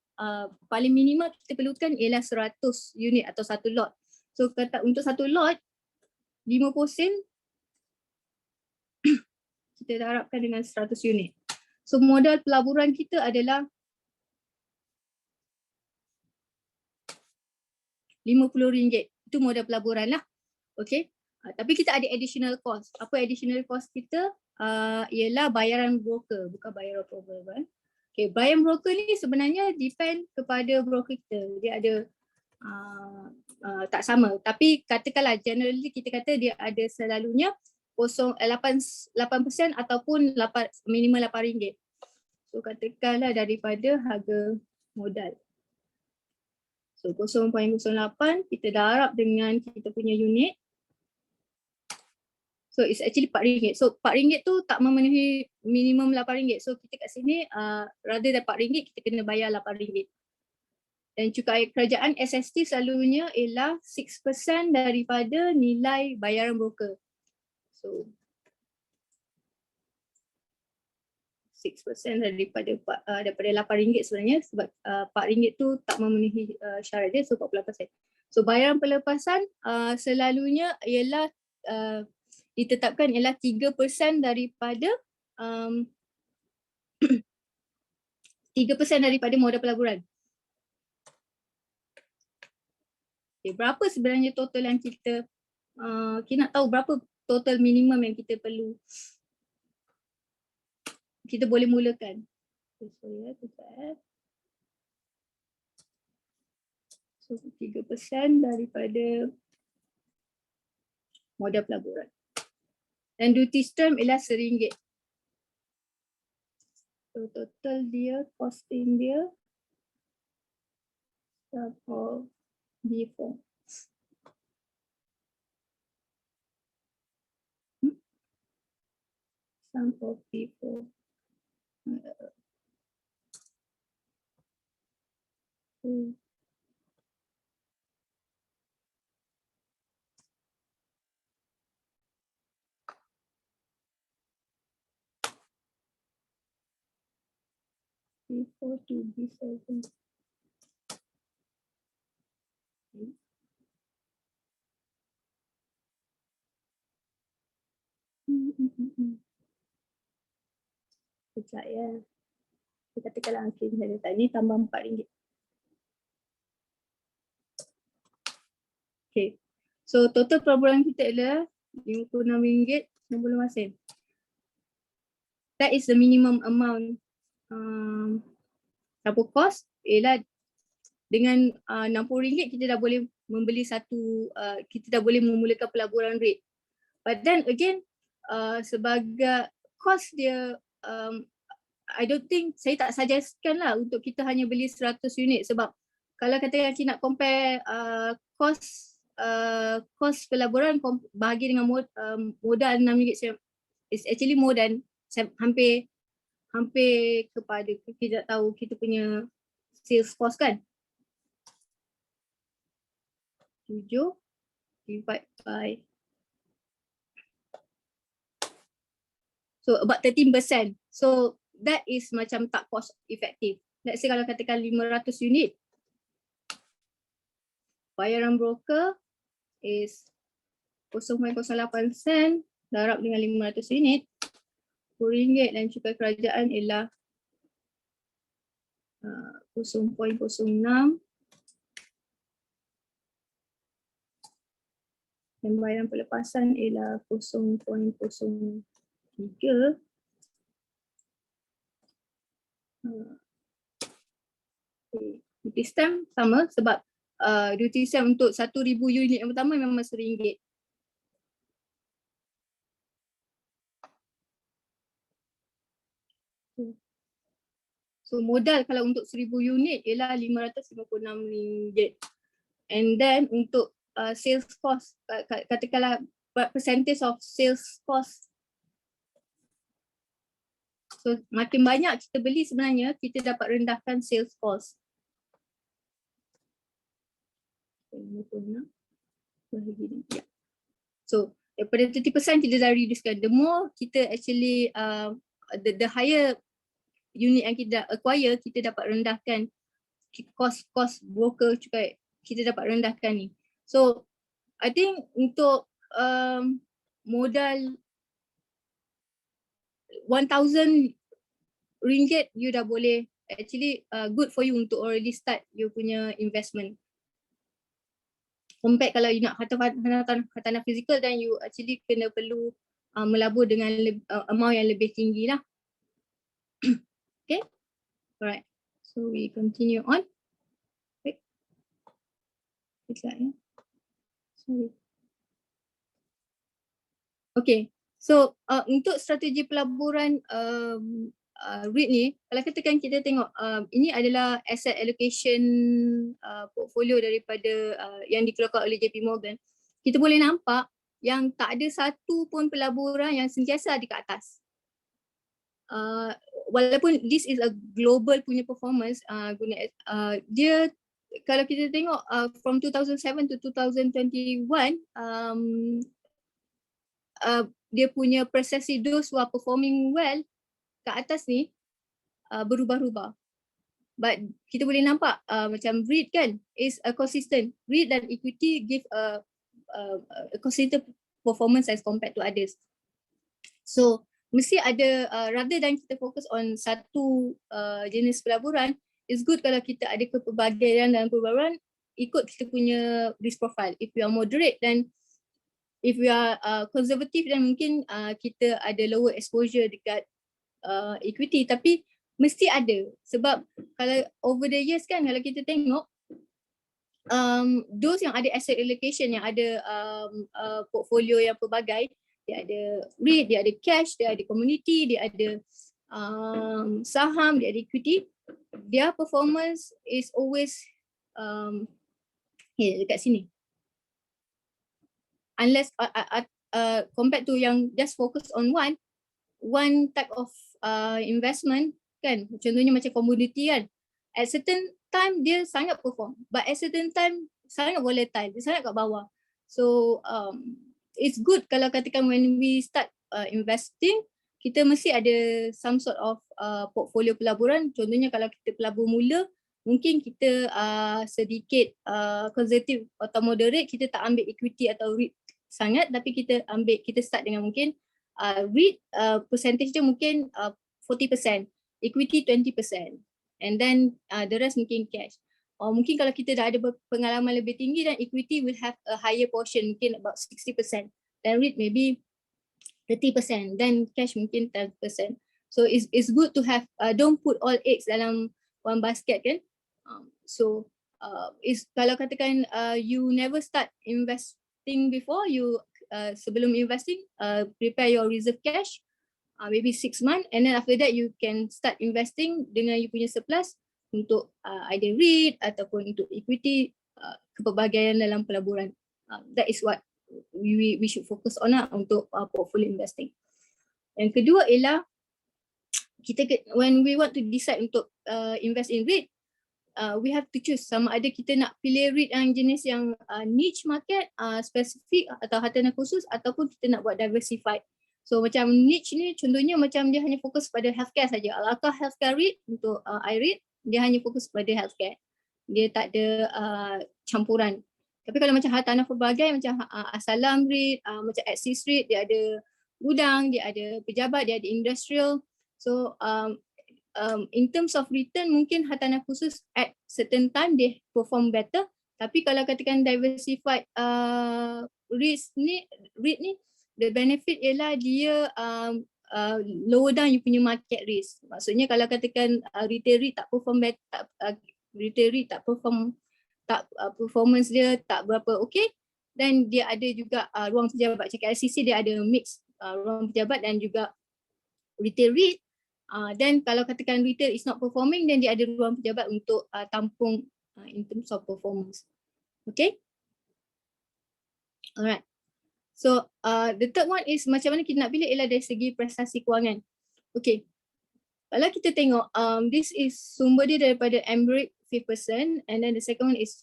paling minimum kita perlukan ialah 100 unit atau satu lot. So untuk satu lot 50 sen kita harapkan dengan 100 unit. So modal pelaburan kita adalah RM50. Itu modal pelaburan lah. Okay. Tapi kita ada additional cost. Apa additional cost kita? Ialah bayaran broker, bukan bayaran approval. Okay, bayaran broker ni sebenarnya depend kepada broker kita. Dia ada tak sama. Tapi katakanlah generally kita kata dia ada selalunya 8% ataupun minimum RM8. So katakanlah daripada harga modal. So 0.08 kita darab dengan kita punya unit. So it's actually RM4. So RM4 tu tak memenuhi minimum RM8. So kita kat sini rather than RM4 kita kena bayar RM8. Dan cukai kerajaan SST selalunya ialah 6% daripada nilai bayaran broker. So 6% daripada RM8 sebenarnya, sebab RM4 tu tak memenuhi syarat dia, so 48%. So bayaran pelepasan selalunya ialah ditetapkan ialah 3% daripada 3% daripada modal pelaburan. Okay, berapa sebenarnya total yang kita nak tahu berapa total minimum yang kita perlu, kita boleh mulakan. So 3% daripada modal pelaburan. Dan duty stamp ialah RM1. So total dia, costing dia for B4. Sum for B4. B4 to B7. Sekejap ya. Kita katakanlah angka tadi tambah RM4. Okay. So total pelaburan kita adalah RM56.95. That is the minimum amount. Double cost ialah dengan RM60 kita dah boleh membeli kita dah boleh memulakan pelaburan REIT. But then again, sebagai kos dia, I don't think, saya tak suggestkan lah untuk kita hanya beli 100 unit, sebab kalau katakan kita nak compare kos pelaburan bahagi dengan modal RM6 is actually more than hampir kepada kita tak tahu kita punya sales cost kan. 7 divide by, so about 13%. So that is macam tak cost effective. Let's say kalau katakan 500 unit, bayaran broker is 0.08 sen, darab dengan 500 unit, RM10 dan cukai kerajaan ialah 0.06 dan bayaran pelepasan ialah 0.03. Duty stamp sama sebab duty stamp untuk 1,000 unit yang pertama memang RM1. So modal kalau untuk 1,000 unit ialah RM556. And then untuk sales cost, katakanlah percentage of sales cost. So makin banyak kita beli sebenarnya kita dapat rendahkan sales cost. So daripada 30% kita dah reducekan. The more kita actually the higher unit yang kita acquire, kita dapat rendahkan cost broker cukai, kita dapat rendahkan ni. So I think untuk modal RM1,000 you dah boleh actually good for you untuk already start you punya investment. Compared kalau you nak hartanah fizikal, dan you actually kena perlu melabur dengan amount yang lebih tinggi lah. Okay, alright. So we continue on. Okay. Sorry. Okay. So untuk strategi pelaburan REIT ni, kalau katakan kita tengok ini adalah asset allocation portfolio daripada yang dikeluarkan oleh JP Morgan. Kita boleh nampak yang tak ada satu pun pelaburan yang sentiasa ada kat atas. Walaupun this is a global punya performance, dia kalau kita tengok from 2007 to 2021, dia punya persesi those who are performing well kat atas ni berubah-ubah. But kita boleh nampak macam REIT kan is a consistent. REIT dan equity give a consistent performance as compared to others. So mesti ada rather than kita fokus on satu jenis pelaburan, it's good kalau kita ada kepelbagaian dalam pelaburan ikut kita punya risk profile. If we are moderate, then if we are conservative, then mungkin kita ada lower exposure dekat equity, tapi mesti ada. Sebab kalau over the years kan, kalau kita tengok those yang ada asset allocation, yang ada portfolio yang pelbagai, dia ada REIT, dia ada cash, dia ada community, dia ada saham, dia ada equity, their performance is always dekat sini. Unless compared to yang just focus on one type of investment kan, contohnya macam commodity kan, at certain time dia sangat perform, but at certain time sangat volatile, dia sangat kat bawah. So it's good kalau katakan when we start investing, kita mesti ada some sort of portfolio pelaburan. Contohnya kalau kita pelabur mula, mungkin kita sedikit konservatif atau moderate, kita tak ambil equity atau REIT sangat, tapi kita start dengan mungkin REIT percentage dia mungkin 40%, equity 20%, and then the rest mungkin cash. Or mungkin kalau kita dah ada pengalaman lebih tinggi, dan equity will have a higher portion, mungkin about 60%, then REIT maybe 30%, then cash mungkin 10%. So it's good to have, don't put all eggs dalam one basket kan. So is kalau katakan you never start investing before, you sebelum investing prepare your reserve cash, maybe 6 months, and then after that you can start investing dengan you punya surplus untuk either REIT ataupun untuk equity kepelbagaian dalam pelaburan. That is what we should focus on untuk portfolio investing. Yang kedua ialah when we want to decide untuk invest in REIT, we have to choose sama ada kita nak pilih REIT yang jenis yang niche market, spesifik atau hartanah khusus, ataupun kita nak buat diversified. So macam niche ni contohnya macam dia hanya fokus pada healthcare saja. Al-Aqah Healthcare REIT untuk iREIT, dia hanya fokus pada healthcare. Dia tak ada campuran. Tapi kalau macam hartanah pelbagai macam Asalam REIT, macam Axis REIT, dia ada gudang, dia ada pejabat, dia ada industrial. So in terms of return mungkin hartanah khusus at certain time dia perform better. Tapi kalau katakan diversified REIT ni, the benefit ialah dia lower down you punya market risk. Maksudnya kalau katakan retail REIT tak perform better, retail REIT performance dia tak berapa okey, dan dia ada juga ruang pejabat. Macam LCC dia ada mix ruang pejabat dan juga retail REIT. Dan kalau katakan retail is not performing, then dia ada ruang pejabat untuk tampung in terms of performance. Okay. Alright. So the third one is macam mana kita nak pilih ialah dari segi prestasi kewangan. Okay. Kalau kita tengok this is sumber dia daripada Embrick 5%, and then the second one is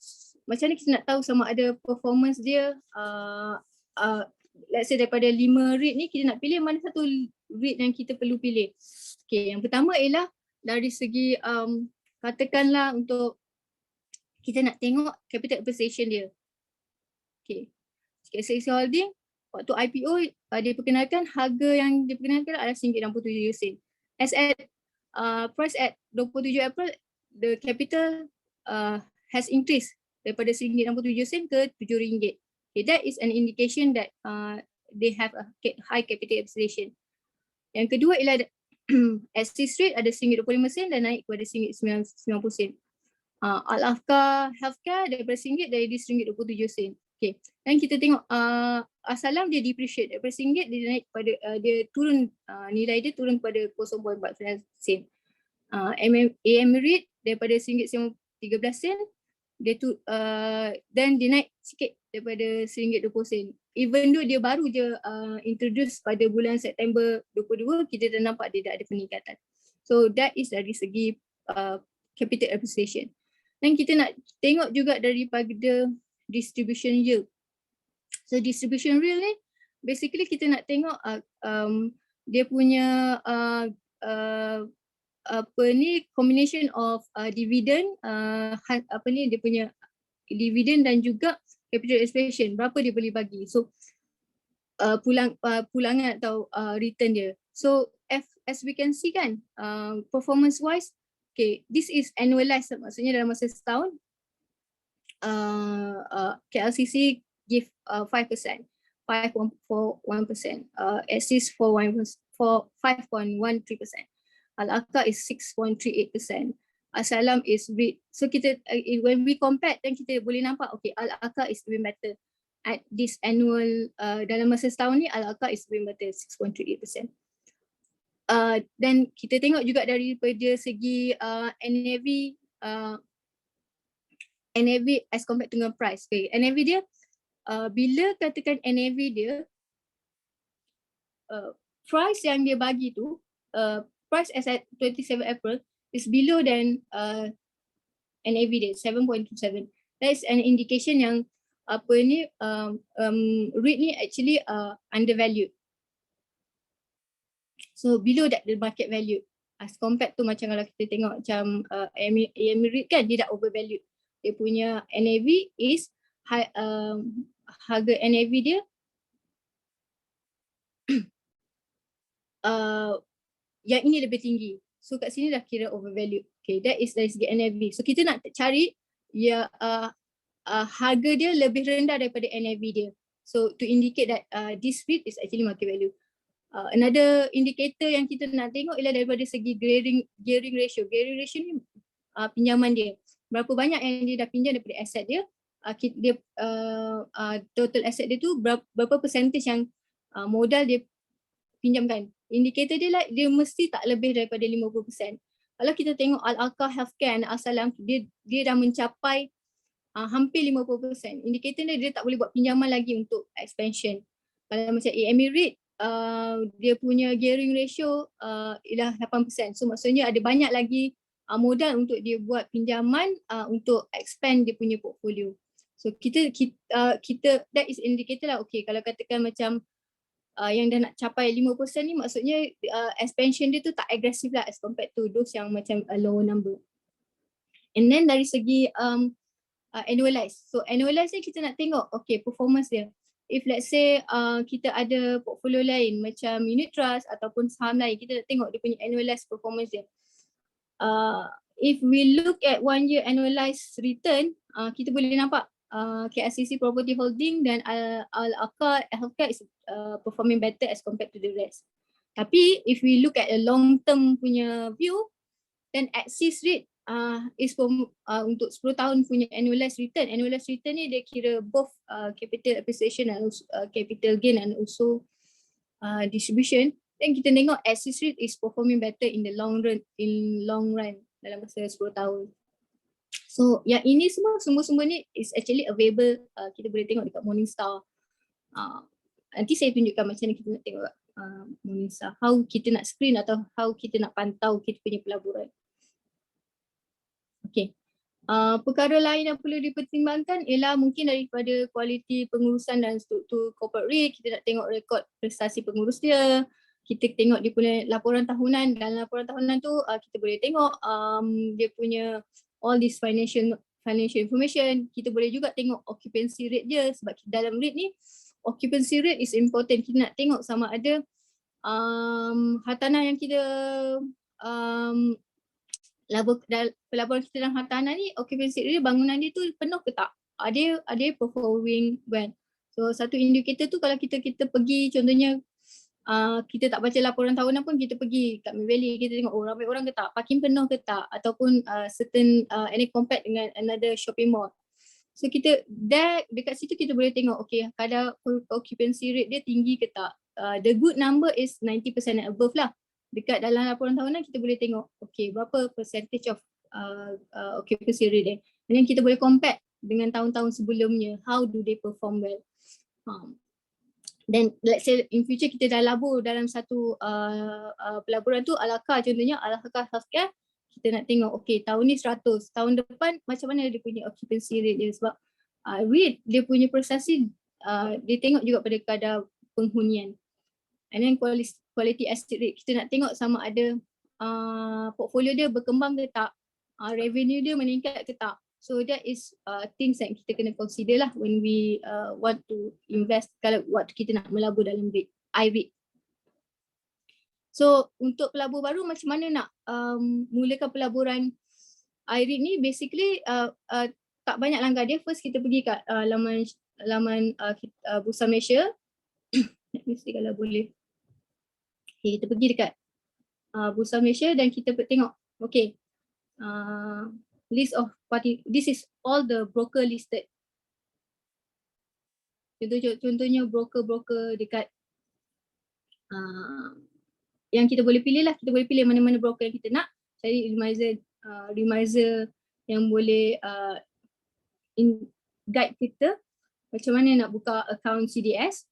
macam mana kita nak tahu sama ada performance dia let's say daripada 5 REIT ni kita nak pilih mana satu REIT yang kita perlu pilih. Okay, yang pertama ialah dari segi katakanlah untuk kita nak tengok capital appreciation dia. Okay. SCC Holding waktu IPO diperkenalkan, harga yang diperkenalkan adalah RM1.67. As at price at 27 April, the capital has increased daripada RM1.67 ke RM7. Okay, that is an indication that they have a high capital appreciation. Yang kedua ialah Axis Rate ada RM1.25 dan naik kepada RM1.90. Al-Aqah Healthcare daripada RM1 dari RM1.27. Okay. Dan kita tengok Asalam dia depreciate daripada RM1 dia naik kepada dia turun nilai dia turun kepada RM0.49. AM REIT daripada RM1.13 dia dan dia naik sikit daripada RM1.20. Even though dia baru je introduce pada bulan September 22, kita dah nampak dia dah ada peningkatan. So that is dari segi capital appreciation. Dan kita nak tengok juga daripada distribution yield. So distribution yield ni basically kita nak tengok dia punya combination of dividend dia punya dividend dan juga capital appreciation, berapa dia boleh bagi. So pulangan atau return dia. So as we can see kan, performance wise, okay, this is annualized, maksudnya dalam masa setahun KLCC give 5%, 5.41%, Axis 5.13%, Al-Aqah is 6.38%, Asalam is REIT. So kita when we compare, then kita boleh nampak okay, Al-Aqah is doing better at this annual dalam masa setahun ni. Al-Aqah is doing better 6.38%. Dan kita tengok juga daripada segi NAV as compared dengan price. Okay, NAV dia bila katakan NAV dia price yang dia bagi tu price as at 27 April is below than NAV dia 7.27. That is an indication yang REIT ni actually undervalued. So below that the market value as compared to macam kalau kita tengok macam AM REIT kan, dia dah overvalued. Dia punya NAV is high, harga NAV dia yang ini lebih tinggi. So kat sini dah kira overvalued. Okay, that is dari segi NAV. So kita nak cari ya harga dia lebih rendah daripada NAV dia. So to indicate that this REIT is actually market value. Another indicator yang kita nak tengok ialah daripada segi gearing ratio. Gearing ratio ni pinjaman dia. berapa banyak yang dia dah pinjam daripada aset dia, total aset dia tu berapa percentage yang modal dia pinjamkan. Indikator dia dia mesti tak lebih daripada 50%. Kalau kita tengok Al-Aqah Healthcare dan Al-Salam, dia dah mencapai hampir 50%. Indikator dia tak boleh buat pinjaman lagi untuk expansion. Kalau macam AMA REIT, dia punya gearing ratio ialah 8%. So maksudnya ada banyak lagi modal untuk dia buat pinjaman untuk expand dia punya portfolio. So kita that is indicator lah. Okay, kalau katakan macam yang dah nak capai 5% ni, maksudnya expansion dia tu tak agresif lah as compared to those yang macam a lower number. And then dari segi annualize. So annualize ni kita nak tengok okay performance dia. If let's say kita ada portfolio lain macam unit trust ataupun saham lain, kita nak tengok dia punya annualized performance dia. If we look at 1 year annualized return, kita boleh nampak KLCC Property Holding dan Al-Aqah Healthcare is performing better as compared to the rest. Tapi if we look at a long term punya view, then Axis REIT is untuk 10 tahun punya annualized return. Annualized return ni dia kira both capital appreciation and capital gain and also distribution. Then kita tengok Axis REIT is performing better in the long run dalam masa 10 tahun. So yang ini semua ni is actually available, kita boleh tengok dekat Morningstar. Nanti saya tunjukkan macam mana kita nak tengok Morningstar, how kita nak screen atau how kita nak pantau kita punya pelaburan. Okay. Perkara lain yang perlu dipertimbangkan ialah mungkin daripada kualiti pengurusan dan struktur corporate REIT. Kita nak tengok rekod prestasi pengurus dia. Kita tengok dia punya laporan tahunan. Dalam laporan tahunan tu kita boleh tengok dia punya all this financial information. Kita boleh juga tengok occupancy rate dia, sebab dalam REIT ni occupancy rate is important. Kita nak tengok sama ada hartanah yang kita pelaburan kita dalam hartanah ni, occupancy rate dia, bangunan dia tu penuh ke tak, ada performing well. So satu indikator tu kalau kita pergi contohnya kita tak baca laporan tahunan pun, kita pergi kat Valley, kita tengok ramai orang ke tak, parking penuh ke tak, ataupun certain any compared dengan another shopping mall. So kita dekat situ kita boleh tengok okay kadar occupancy rate dia tinggi ke tak. The good number is 90% and above lah. Dekat dalam laporan tahunan kita boleh tengok okay berapa percentage of occupancy rate dia. Dan kita boleh compare dengan tahun-tahun sebelumnya, how do they perform well. Then let's say in future kita dah labur dalam satu pelaburan tu, Al-Aqah contohnya, Al-Aqah Healthcare, kita nak tengok okay tahun ni 100, tahun depan macam mana dia punya occupancy rate dia, sebab REIT dia punya prestasi dia tengok juga pada kadar penghunian. And then quality asset rate, kita nak tengok sama ada portfolio dia berkembang ke tak, revenue dia meningkat ke tak. So that is things yang kita kena consider lah when we want to invest, kalau waktu kita nak melabur dalam REIT, I-REIT. So untuk pelabur baru macam mana nak mulakan pelaburan I-REIT ni, basically tak banyak langkah dia. First kita pergi kat laman Bursa Malaysia. Mesti kalau boleh. Okay, kita pergi dekat Bursa Malaysia dan kita tengok okay list of party, this is all the broker listed. Contohnya broker-broker dekat yang kita boleh pilih lah, kita boleh pilih mana-mana broker yang kita nak. Cari remiser yang boleh guide kita macam mana nak buka account CDS.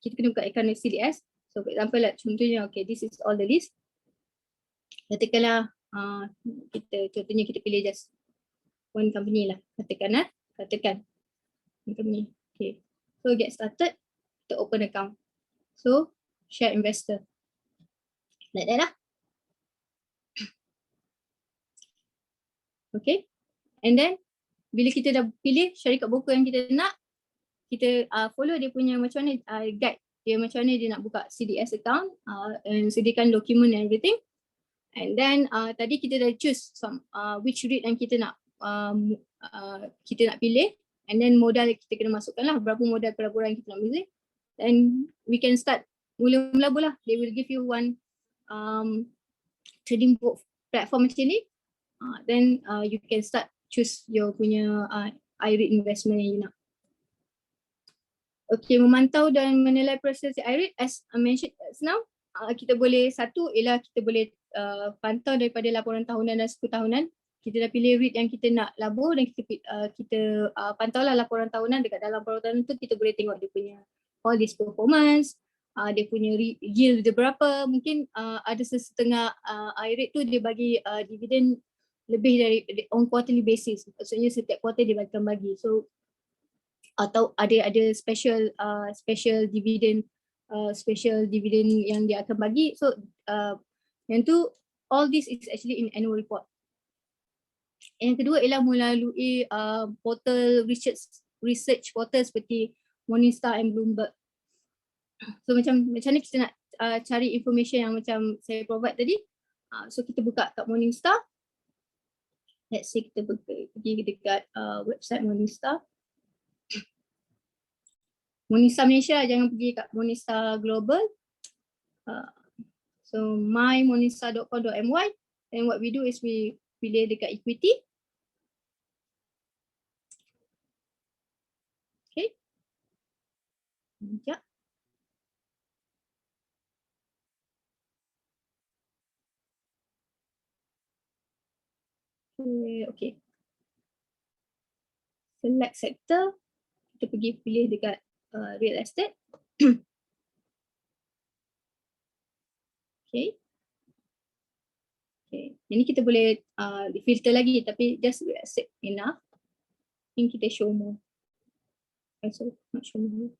Kita kena buka account CDS. So for example like, contohnya okay this is all the list. Katakanlah contohnya kita pilih just one company lah, katakan one company. Okay, so get started, kita open account. So share investor like that lah. Okay, and then bila kita dah pilih syarikat broker yang kita nak, kita follow dia punya macam mana guide dia, macam mana dia nak buka CDS account, and sediakan dokumen and everything. And then tadi kita dah choose some which REIT yang kita nak pilih, and then modal kita kena masukkan lah, berapa modal pelaburan kita nak pilih, and we can start mula melabur lah. They will give you one trading platform macam ni, then you can start choose your punya REIT investment yang you nak. Okay, memantau dan menilai proses REIT as I mentioned just now, kita boleh, satu ialah kita boleh pantau daripada laporan tahunan dan 10 tahunan. Kita dah pilih REIT yang kita nak labur dan kita pantau lah laporan tahunan. Dekat dalam laporan tahunan tu kita boleh tengok dia punya all this performance, dia punya yield dia berapa. Mungkin ada setengah REIT tu dia bagi dividen lebih dari on quarterly basis. Maksudnya setiap quarter dia bagi. So atau ada special dividend yang dia akan bagi. So yang tu all this is actually in annual report. Yang kedua ialah melalui portal research portal seperti Morningstar and Bloomberg. So macam ni kita nak cari information yang macam saya provide tadi. So kita buka kat Morningstar. Let's say kita pergi dekat website Morningstar. Morningstar Malaysia, jangan pergi kat Morningstar Global. So mymorningstar.com.my, and what we do is we pilih dekat equity. Okay. Sekejap. Okay. Select sector. Kita pergi pilih dekat real estate. Okay. Okay. Ini kita boleh filter lagi, tapi just real estate enough. Ini kita show more. So not show more.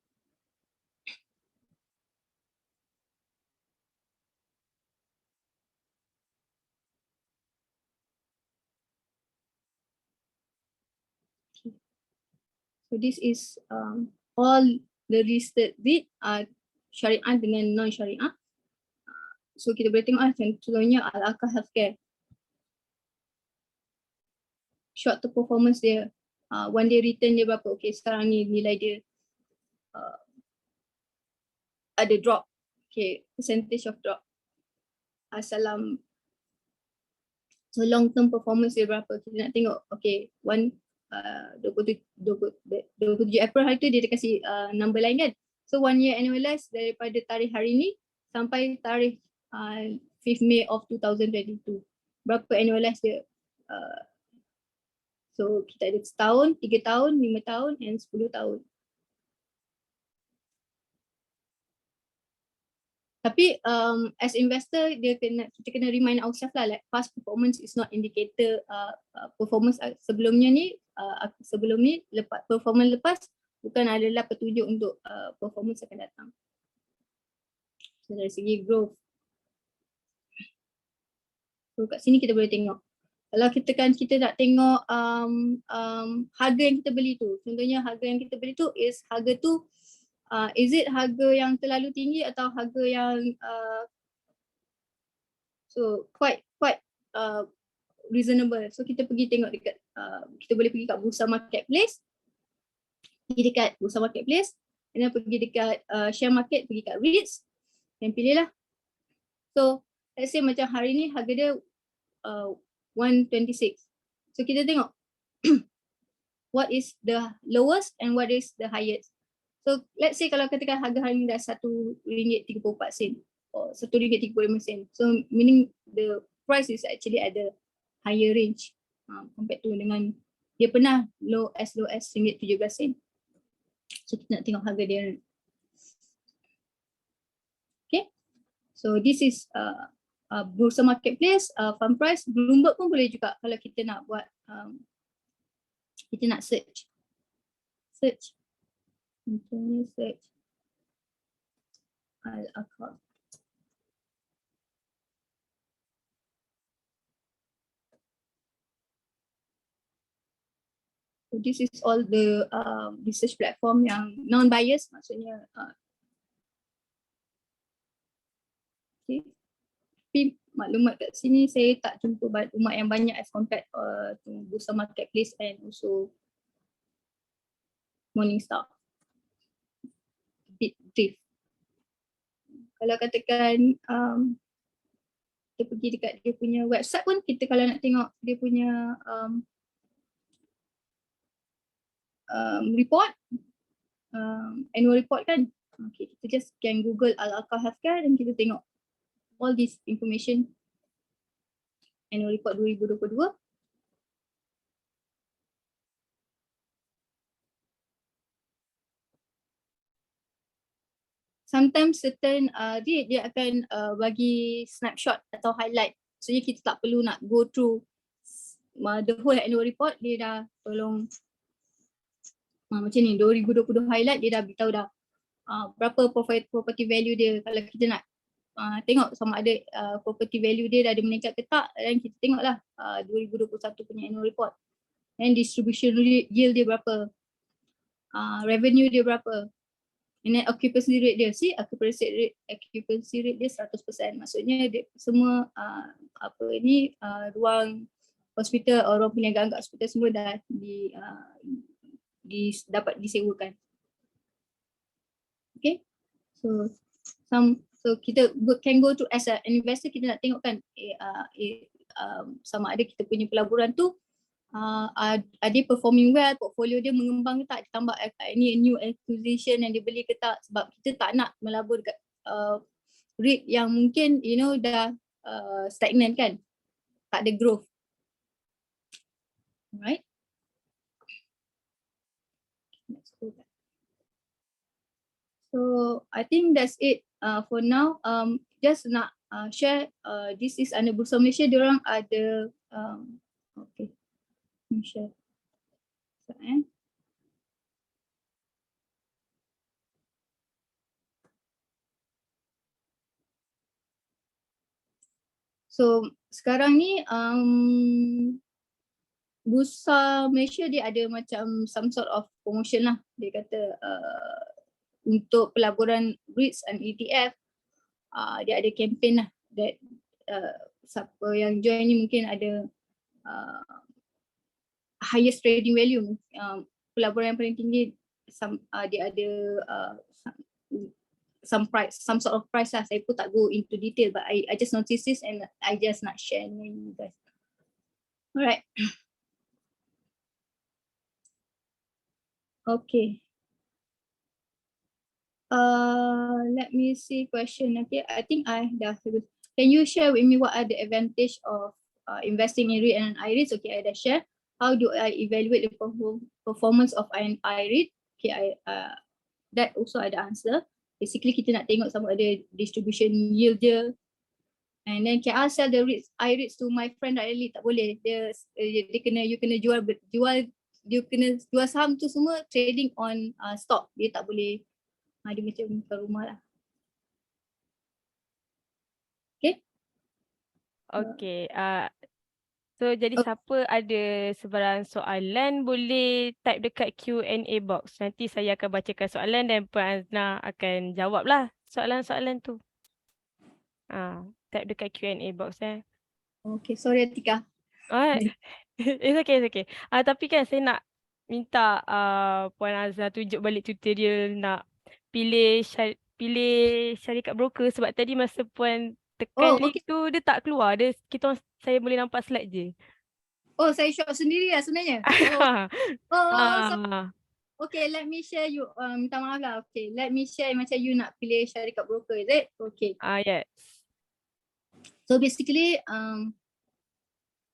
Okay. So this is all the listed REIT syariah dengan non-syariah. So kita boleh tengok contohnya Al-Aqah Healthcare. Short term performance dia, one day return dia berapa? Okay, sekarang ni nilai dia ada drop. Okay, percentage of drop. So long term performance dia berapa? Kita nak tengok. Okay, 27 April hari tu dia kasih number lain kan. So 1 year annualized daripada tarikh hari ni sampai tarikh 5th May of 2022. Berapa annualized dia? So kita ada setahun, 3 tahun, 5 tahun and 10 tahun. Tapi as investor kita kena remind ourselves lah, like past performance is not indicator performance sebelum ni performance lepas bukan adalah petunjuk untuk performance akan datang. So dari segi growth. So kat sini kita boleh tengok. Kalau kita nak tengok harga yang kita beli tu. Contohnya harga yang kita beli tu harga tu is it harga yang terlalu tinggi atau harga yang so quite reasonable. So kita pergi tengok dekat kita boleh pergi kat bursa marketplace. Pergi dekat bursa marketplace dan pergi dekat share market, pergi kat REITs dan pilihlah. So let's say macam hari ni harga dia 126. So kita tengok what is the lowest and what is the highest. So let's say kalau katakan harga hari ni dah RM1.34 or RM1.35. So meaning the price is actually at the higher range compared to dengan dia pernah low as RM1.17. So kita nak tengok harga dia. Okay. So this is bursa marketplace, fund price. Bloomberg pun boleh juga kalau kita nak buat kita nak search. Contohnya search Al-Aqah. So this is all the research platform yang non-biased, maksudnya okay. Tapi maklumat kat sini saya tak jumpa maklumat yang banyak as compared to bursa marketplace and also Morningstar. Bit brief. Kalau katakan kita pergi dekat dia punya website pun, kita kalau nak tengok dia punya report, annual report kan. Okay, kita just can Google Al-Alqa Healthcare dan kita tengok all this information. Annual report 2022. Sometimes certain dia akan bagi snapshot atau highlight. So kita tak perlu nak go through the whole annual report, dia dah tolong macam ni 2020 highlight, dia dah beritahu dah berapa property value dia. Kalau kita nak tengok sama ada property value dia dah ada meningkat ke tak, dan kita tengoklah 2021 punya annual report. Dan distribution yield dia berapa, revenue dia berapa, and then occupancy rate dia. Occupancy rate dia 100%. Maksudnya dia semua ruang hospital, orang peniaga anggap hospital semua dah dapat disewakan. Okay, so kita can go to as an investor, kita nak tengok kan sama ada kita punya pelaburan tu are they performing well, portfolio dia mengembang ke tak, ditambah any new acquisition yang dia beli ke tak. Sebab kita tak nak melabur dekat REIT yang mungkin dah stagnant kan, tak ada growth. Alright. So I think that's it for now. Just nak share, this is under Bursa Malaysia, diorang ada okay, share. So sekarang ni Bursa Malaysia dia ada macam some sort of promotion lah. Dia kata untuk pelaburan REITs and ETF, dia ada campaign lah that siapa yang join ni mungkin ada highest trading value, pelaburan yang paling tinggi, dia ada some price, some sort of price lah. Saya pun tak go into detail, but I just noticed this and I just nak share dengan you guys. Alright. Okay. Let me see question. Okay, I think I dah. Can you share with me what are the advantage of investing in REIT and IREITs? Okay, I dah share. How do I evaluate the performance of an IREIT? Okay, that also ada answer. Basically kita nak tengok sama ada distribution yield dia. And then can I sell the IREITs to my friend directly? Tak boleh. Dia kena, you kena jual, dia kena jual saham tu semua trading on stock. Dia tak boleh, dia macam bukan rumah lah. Okay. Okay. So jadi siapa ada sebarang soalan boleh type dekat Q&A box. Nanti saya akan bacakan soalan dan Puan Azna akan jawablah soalan-soalan tu. Type dekat Q&A box . Okay, sorry Atika. It's okay, it's okay. Tapi kan saya nak minta Puan Azna tunjuk balik tutorial nak pilih syarikat broker, sebab tadi masa Puan tekan link tu dia tak keluar. Saya boleh nampak slide je. Oh, saya shop sendiri lah sebenarnya. Okay, let me share you. Minta maaf lah. Okay, let me share macam you nak pilih syarikat broker, is it? Okay. Yes. So basically,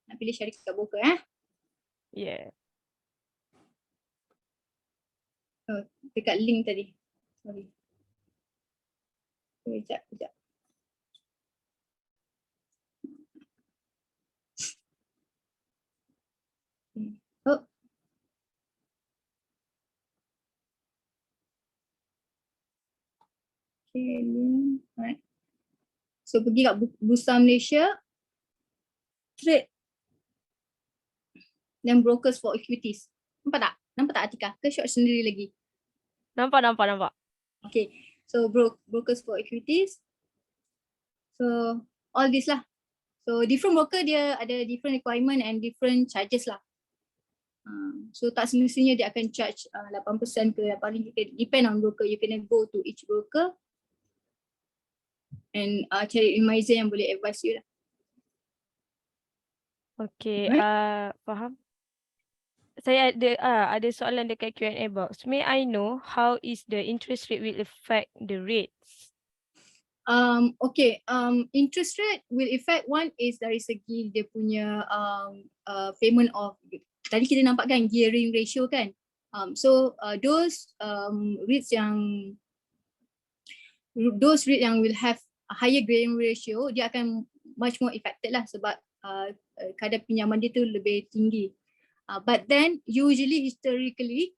nak pilih syarikat broker Yeah. Oh, dekat link tadi. Sorry. Sekejap. Oh. Okay, link. Alright. So pergi kat Bursa Malaysia, trade dan brokers for equities. Nampak tak? Nampak tak Atika? Ke short sendiri lagi? Nampak. Okay, so brokers for equities. So all this lah. So different broker dia ada different requirement and different charges lah. So tak semestinya dia akan charge 8% ke 8%, depend on broker. You kena go to each broker and cari advisor yang boleh advise you lah. Okay, faham. Saya ada soalan dekat Q&A box. May I know how is the interest rate will affect the rates? Okay, interest rate will affect, one is dari segi dia punya payment of, tadi kita nampak kan gearing ratio kan. Those REITs yang will have a higher gearing ratio, dia akan much more affected lah sebab kadar pinjaman dia tu lebih tinggi. But then usually historically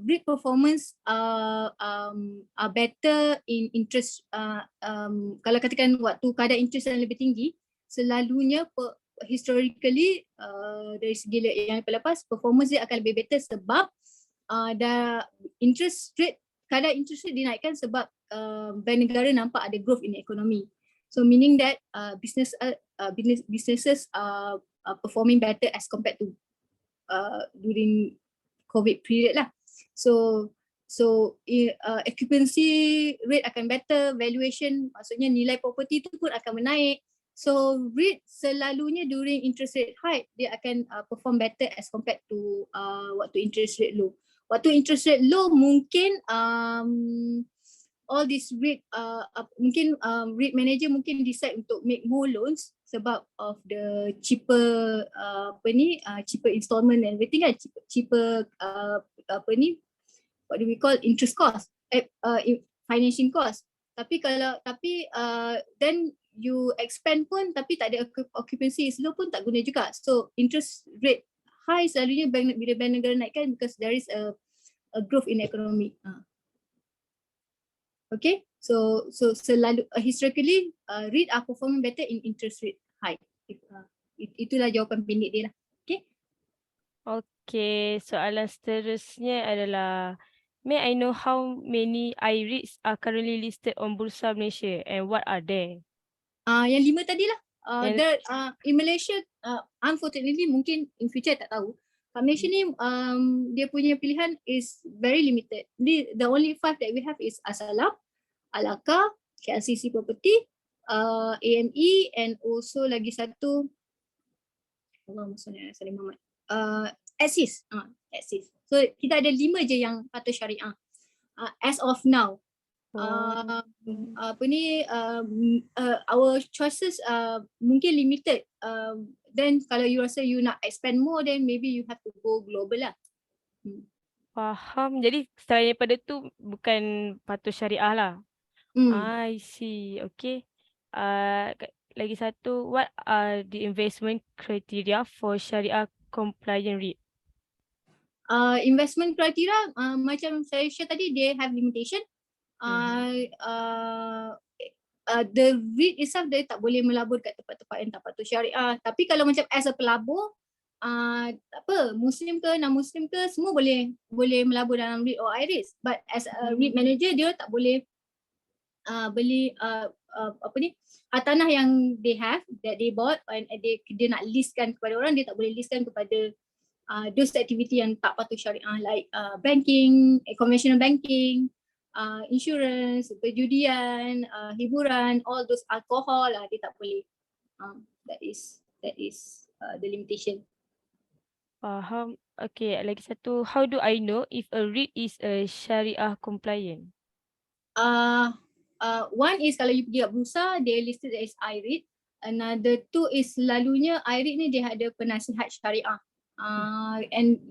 REIT performance are better in interest. Kalau katakan waktu kadar interest yang lebih tinggi, selalunya historically dari segi yang lepas performance dia akan lebih better sebab kadar interest rate dinaikkan sebab bank negara nampak ada growth in the economy. So meaning that businesses are performing better as compared to during COVID period lah. So occupancy rate akan better, valuation maksudnya nilai property tu pun akan menaik. So REIT selalunya during interest rate high dia akan perform better as compared to waktu interest rate low. Waktu interest rate low mungkin all this REIT mungkin REIT manager mungkin decide untuk make more loans sebab of the cheaper cheaper installment and everything kan, cheaper what do we call interest cost, financing cost. Tapi then you expand pun tapi tak ada occupancy slow pun tak guna juga. So interest rate high selalunya bila bank negara naikkan because there is a growth in economy. Okay, so selalu historically REIT are performing better in interest rate high. Itulah jawapan pendek dia lah. Okay. Okay, soalan seterusnya adalah, may I know how many REITs are currently listed on Bursa Malaysia and what are they? Yang 5 tadi lah. In Malaysia, unfortunately mungkin in future tak tahu. Malaysia ni dia punya pilihan is very limited. The only 5 that we have is Asalam, Alaka, KLCC Property, AME and also lagi satu Axis. Axis. So kita ada 5 je yang patuh syariah as of now. Our choices mungkin limited. Then kalau you rasa you nak expand more, then maybe you have to go global lah. Faham. Jadi selain daripada tu bukan patuh syariah lah. I see. Okay. Lagi satu, what are the investment criteria for Sharia compliant REIT? Investment criteria macam saya share tadi, they have limitation. The REIT itself dia tak boleh melabur kat tempat-tempat yang tak patuh syariah. Tapi kalau macam as a pelabur, Muslim ke non-Muslim ke semua boleh melabur dalam REIT or IREIT. But as a REIT manager dia tak boleh beli hartanah yang they have that they bought and dia nak listkan kepada orang, dia tak boleh listkan kepada those activity yang tak patuh syariah like banking, conventional banking, insurance, perjudian, hiburan, all those alcohol lah dia tak boleh. That is the limitation. Faham. Okay, lagi satu, how do I know if a REIT is a Sharia compliant? One is kalau you pergi kat bursa, they listed as IREIT. Another two is selalunya IREIT ni dia ada penasihat syariah. And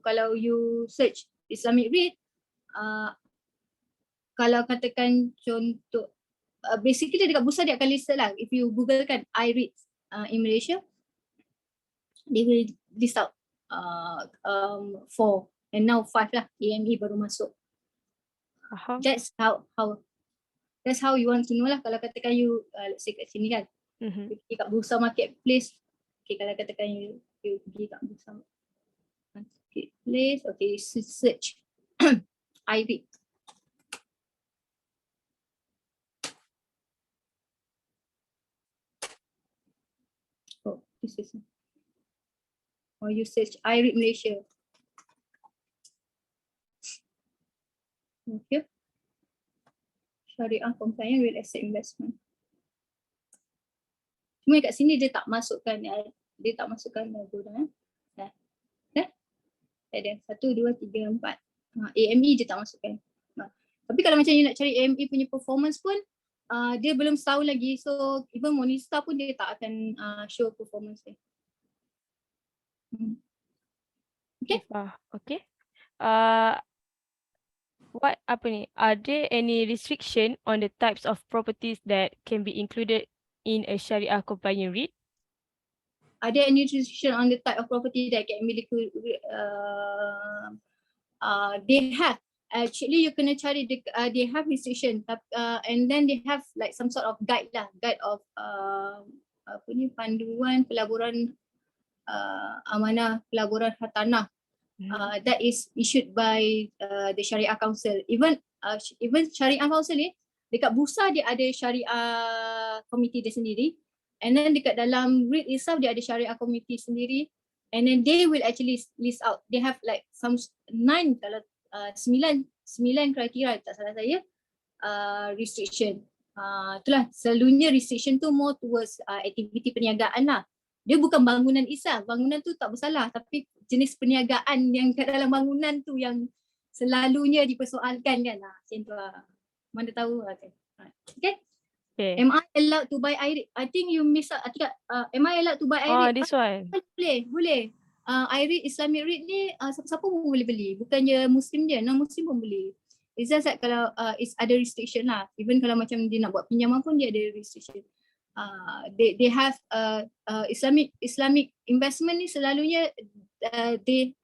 kalau you search Islamic REIT, kalau katakan contoh, basically dekat bursa dia akan listed lah. If you google kan IREIT in Malaysia, they will list out 4 and now 5 lah, AME baru masuk. That's how you want to know lah. Kalau katakan you let's say kat sini kan, you pergi kat bursa marketplace. Okay, kalau katakan you pergi kat bursa marketplace, okay, search IREIT. Oh, this is, or you search IREIT Malaysia. Okay. Syariah compliant real estate investment. Cuma kat sini dia tak masukkan logo dah. ada 1, 2, 3, 4. AME je tak masukkan. Tapi kalau macam you nak cari AME punya performance pun dia belum setahun lagi. So even Monista pun dia tak akan show performance dia. Okay. Okay. What are there any restriction on the types of properties that can be included in a Sharia compliant REIT? Are there any restriction on the type of property that can be they have. Actually, you kena cari they have restriction, and then they have like some sort of guide of panduan pelaburan amanah pelaburan hartanah. That is issued by the Syariah Council. Even Syariah Council ni dekat Bursa dia ada Syariah Committee dia sendiri, and then dekat dalam REIT itself dia ada Syariah Committee sendiri, and then they will actually list out. They have like some 9 kriteria tak salah saya restriction. Itulah selalunya restriction tu more towards aktiviti perniagaan lah. Dia bukan bangunan itself. Bangunan tu tak bersalah, tapi jenis perniagaan yang kat dalam bangunan tu yang selalunya dipersoalkan kan. Macam tu lah. Mana tahu lah kan. Okay. Am I allowed to buy REIT? I think you miss out. Am I allowed to buy REIT? This one. Boleh. REIT, Islamic REIT ni siapa-siapa pun boleh beli. Bukannya Muslim je, non-Muslim pun boleh. It's just that kalau ada restriction lah. Even kalau macam dia nak buat pinjaman pun dia ada restriction. They have Islamic investment ni selalunya they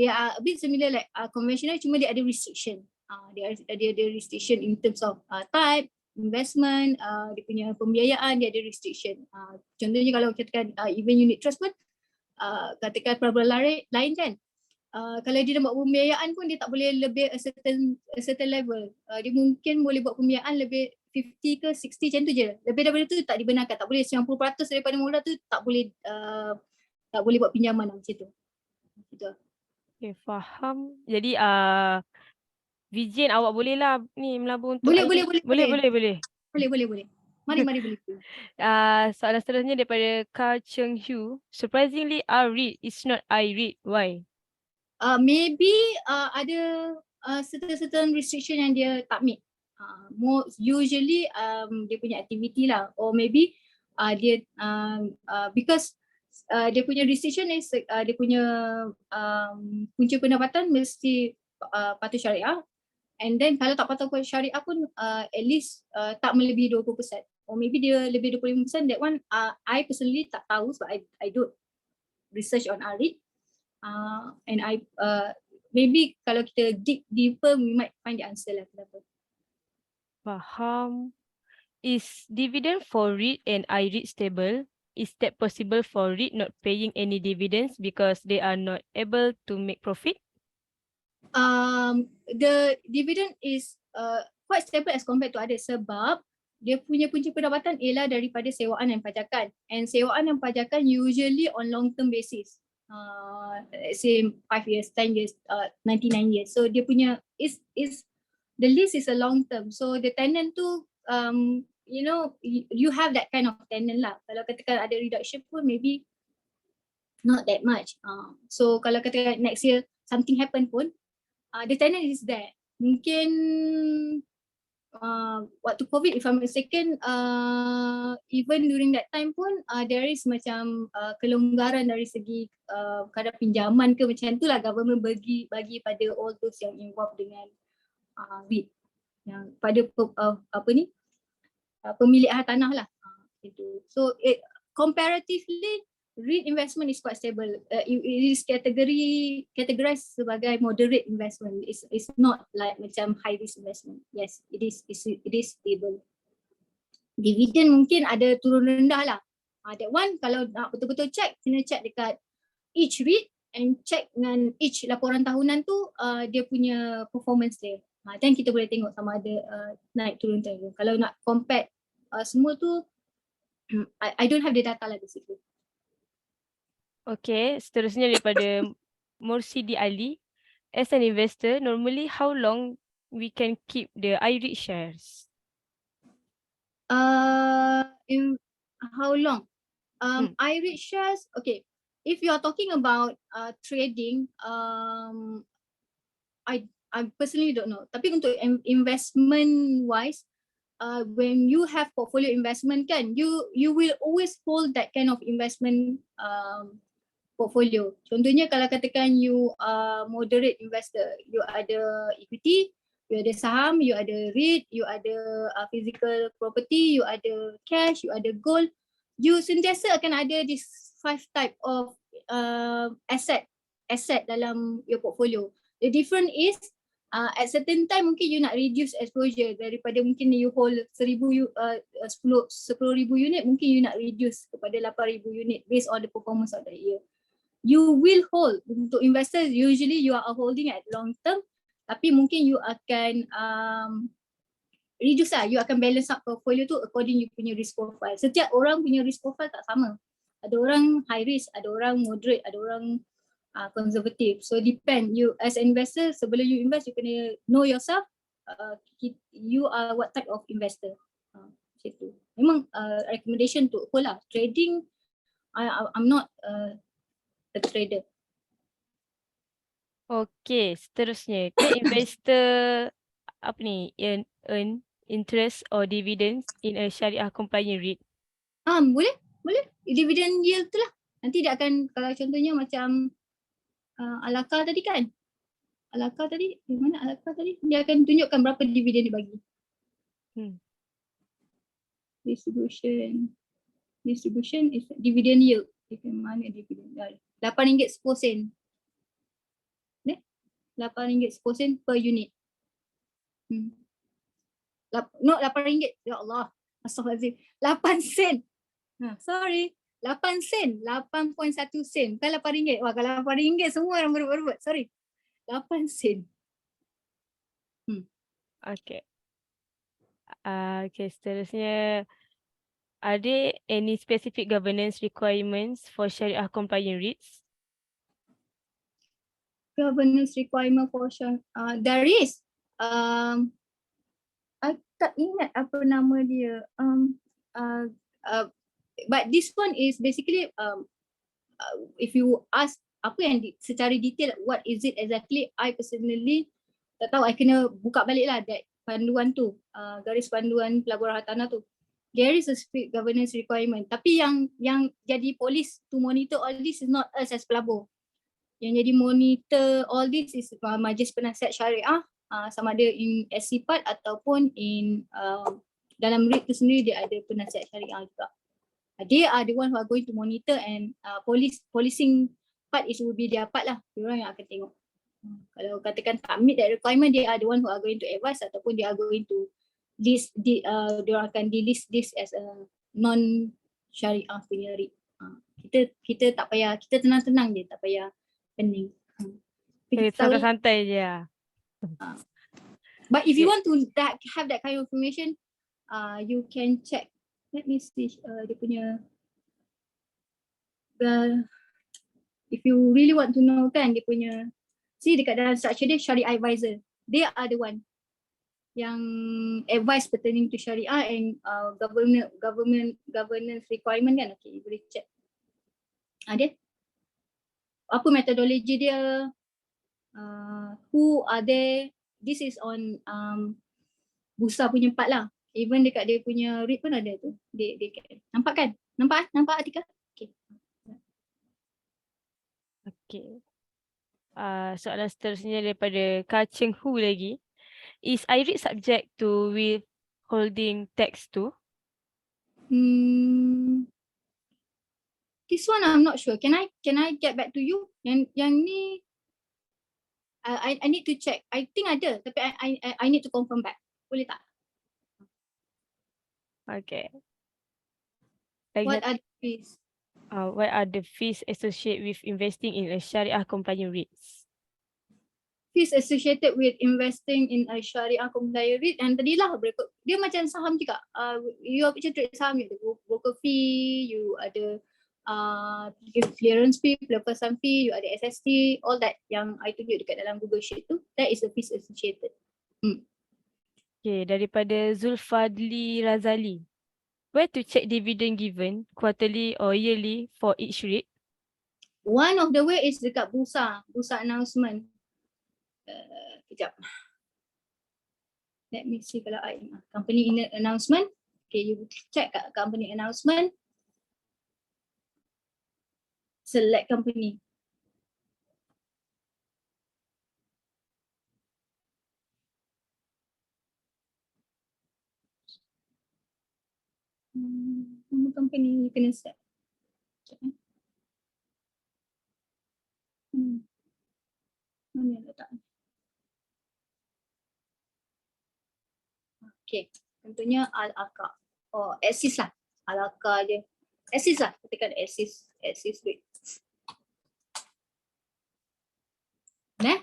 are a bit similar like conventional, cuma dia ada restriction. Dia ada restriction in terms of type investment, dia punya pembiayaan dia ada restriction. Contohnya kalau katakan even unit trust pun katakan pelaburan lain kan, kalau dia nak buat pembiayaan pun dia tak boleh lebih a certain level. Dia mungkin boleh buat pembiayaan lebih 50 ke 60 macam tu je. Lebih daripada tu tak dibenarkan. Tak boleh 90% daripada modal tu tak boleh buat pinjaman macam tu. Okay, faham. Jadi Vijin awak boleh lah ni melabur untuk boleh. Mari boleh. Soalan seterusnya daripada Ka Cheng Hu. Surprisingly, our REIT is not I-REIT. Why? Maybe ada certain restriction yang dia tak meet. Usually dia punya activity lah, or maybe dia because dia punya restriction is dia punya punca pendapatan mesti patuh syariah, and then kalau tak patuh syariah pun at least tak melebihi 20%, or maybe dia lebih 25%. That one I personally tak tahu sebab I don't research on REIT. And maybe kalau kita dig deeper we might find the answer lah kenapa. Faham. Is dividend for REIT and I-REIT stable? Is that possible for REIT not paying any dividends because they are not able to make profit? The dividend is quite stable as compared to others sebab dia punya punca pendapatan ialah daripada sewaan dan pajakan, and sewaan dan pajakan usually on long term basis. Let's say 5 years, 10 years, 99 years. So dia punya is the lease is a long term. So the tenant tu you have that kind of tenant lah. Kalau katakan ada reduction pun maybe not that much. So kalau katakan next year something happen pun the tenant is there. Mungkin waktu COVID if I'm mistaken, even during that time pun there is macam kelonggaran dari segi kadar pinjaman ke macam tu lah, government bagi pada all those yang involved dengan REIT, yang pada pemilik hartanah lah. So comparatively REIT investment is quite stable. It is categorized sebagai moderate investment. It's not like macam high risk investment. Yes, it is stable. Dividend mungkin ada turun rendah lah. That one kalau nak betul-betul check, kena check dekat each REIT and check dengan each laporan tahunan tu dia punya performance dia. Then kita boleh tengok sama ada naik turun turun. Kalau nak compare semua tu, I don't have the data lah basically. Okay, seterusnya daripada Mursidi Ali. As an investor, normally how long we can keep the I-REIT shares? In how long? I-REIT shares, okay. if you are talking about trading, I personally don't know. Tapi untuk investment wise, when you have portfolio investment kan, you will always hold that kind of investment portfolio. Contohnya kalau katakan you moderate investor, you ada equity, you ada saham, you ada REIT, you ada physical property, you ada cash, you ada gold. You sentiasa akan ada this 5 type of asset dalam your portfolio. The difference is at certain time mungkin you nak reduce exposure daripada mungkin you hold 10,000 unit, mungkin you nak reduce kepada 8,000 unit based on the performance of the year. You will hold. Untuk investors usually you are holding at long term, tapi mungkin you akan reduce lah, you akan balance up portfolio tu according you punya risk profile. Setiap orang punya risk profile tak sama. Ada orang high risk, ada orang moderate, ada orang konservatif. So depend, you as an investor, sebelum you invest, you kena know yourself, you are what type of investor. Macam tu. Memang recommendation untuk hold lah. Trading, I'm not a trader. Okay, seterusnya. Can investor earn interest or dividends in a Sharia compliant REIT? Boleh. Dividend yield tu lah. Nanti dia akan, kalau contohnya macam Alaka tadi kan. Alaka tadi, di mana Alaka tadi? Dia akan tunjukkan berapa dividen dia bagi. Distribution is dividend yield. Mana dividen? RM8.10. RM8.10 per unit. No, RM8. Ya Allah. Astaghfirullahaladzim. 8 sen. Sorry. 8 sen. 8.1 sen. Bukan RM8. Wah, kalau RM8 semua orang berebut. Sorry. 8 sen. Okay. Okay, seterusnya. Are there any specific governance requirements for Sharia compliant REITs? Governance requirement for there is. I tak ingat apa nama dia. But this one is basically if you ask apa yang secara detail what is it exactly, I personally tak tahu. I kena buka balik lah that panduan tu, garis panduan pelaburan hartanah tu. There is a strict governance requirement. Tapi yang jadi polis to monitor all this is not us as pelabur. Yang jadi monitor all this is Majlis Penasihat Syariah, sama ada in SC part ataupun in dalam REIT tu sendiri dia ada penasihat syariah juga. They are the one who are going to monitor and policing part is will be their part lah. Diorang yang akan tengok. Kalau katakan tak meet that requirement, they are the one who are going to advise ataupun they are going to list, diorang akan delist this as a non-syariah punya REIT. Kita tak payah, kita tenang-tenang je, tak payah pening. Santai-santai je lah. But if you want to have that kind of information, you can check. Let me see dia punya. If you really want to know kan dia punya, see dekat dalam structure dia Syariah Advisor. They are the one yang advice pertaining to Syariah and governance requirement kan. Okay, boleh check. Dia apa metodologi dia, who are there. This is on Bursa punya part lah. Even dekat dia punya REIT pun ada tu. Dia nampak kan? Nampak Atika? Okay. Okay. Soalan seterusnya daripada Ka Cheng Hu lagi. Is REIT subject to withholding tax too? This one I'm not sure. Can I get back to you? Yang ni I need to check. I think ada, tapi I need to confirm back. Boleh tak? Okay. What are the fees? What are the fees associated with investing in a Sharia compliant REITs? Fees associated with investing in a Sharia compliant REIT, and tadilah berikut. Dia macam saham juga. You macam trade saham, you ada broker fee, you ada clearance fee, pelepasan fee, you ada SST, all that yang I tunjuk dekat dalam Google Sheet tu, that is the fees associated. Okay, daripada Zulfadli Razali. Where to check dividend given, quarterly or yearly for each REIT? One of the way is dekat bursa announcement. Kejap. Let me see kalau company announcement. Okay, you check kat company announcement. Select company. Company you kena set. Mana letak? Okay, contohnya Al-Aka. Oh, Axis lah. Al-Aka je. Axis lah, ketikkan Axis REIT. Nah.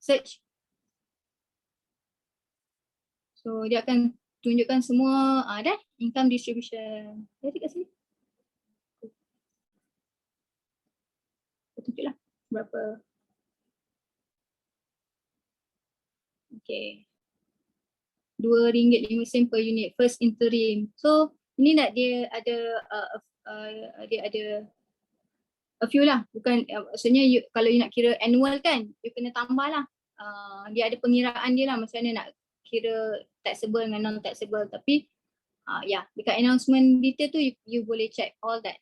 Search. So dia akan tunjukkan semua dah income distribution. Jadi kat sini. Tunjuklah berapa. Okay. RM2.50 per unit first interim. So ini nak dia ada dia ada a few lah, bukan maksudnya kalau you nak kira annual kan, you kena tambah lah. Dia ada pengiraan dia lah macam mana nak kira taxable dengan non taxable, tapi ya dekat announcement detail tu you boleh check all that.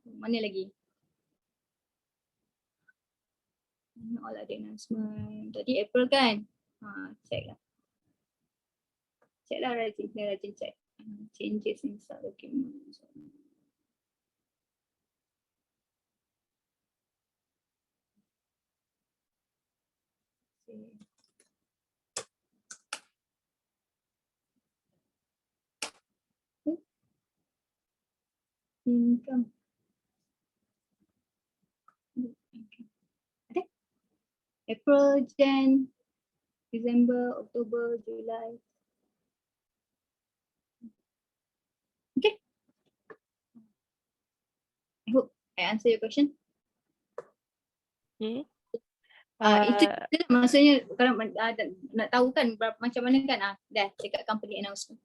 Mana lagi? All ada announcement. Tadi April kan? Check lah. Check lah rajin check. Changes inside documents. Income. Ada? April, Jan, December, October, July. Okay. I hope I answer your question. Okay. Itu maksudnya kalau nak tahu kan macam mana kan dah dekat company announcement.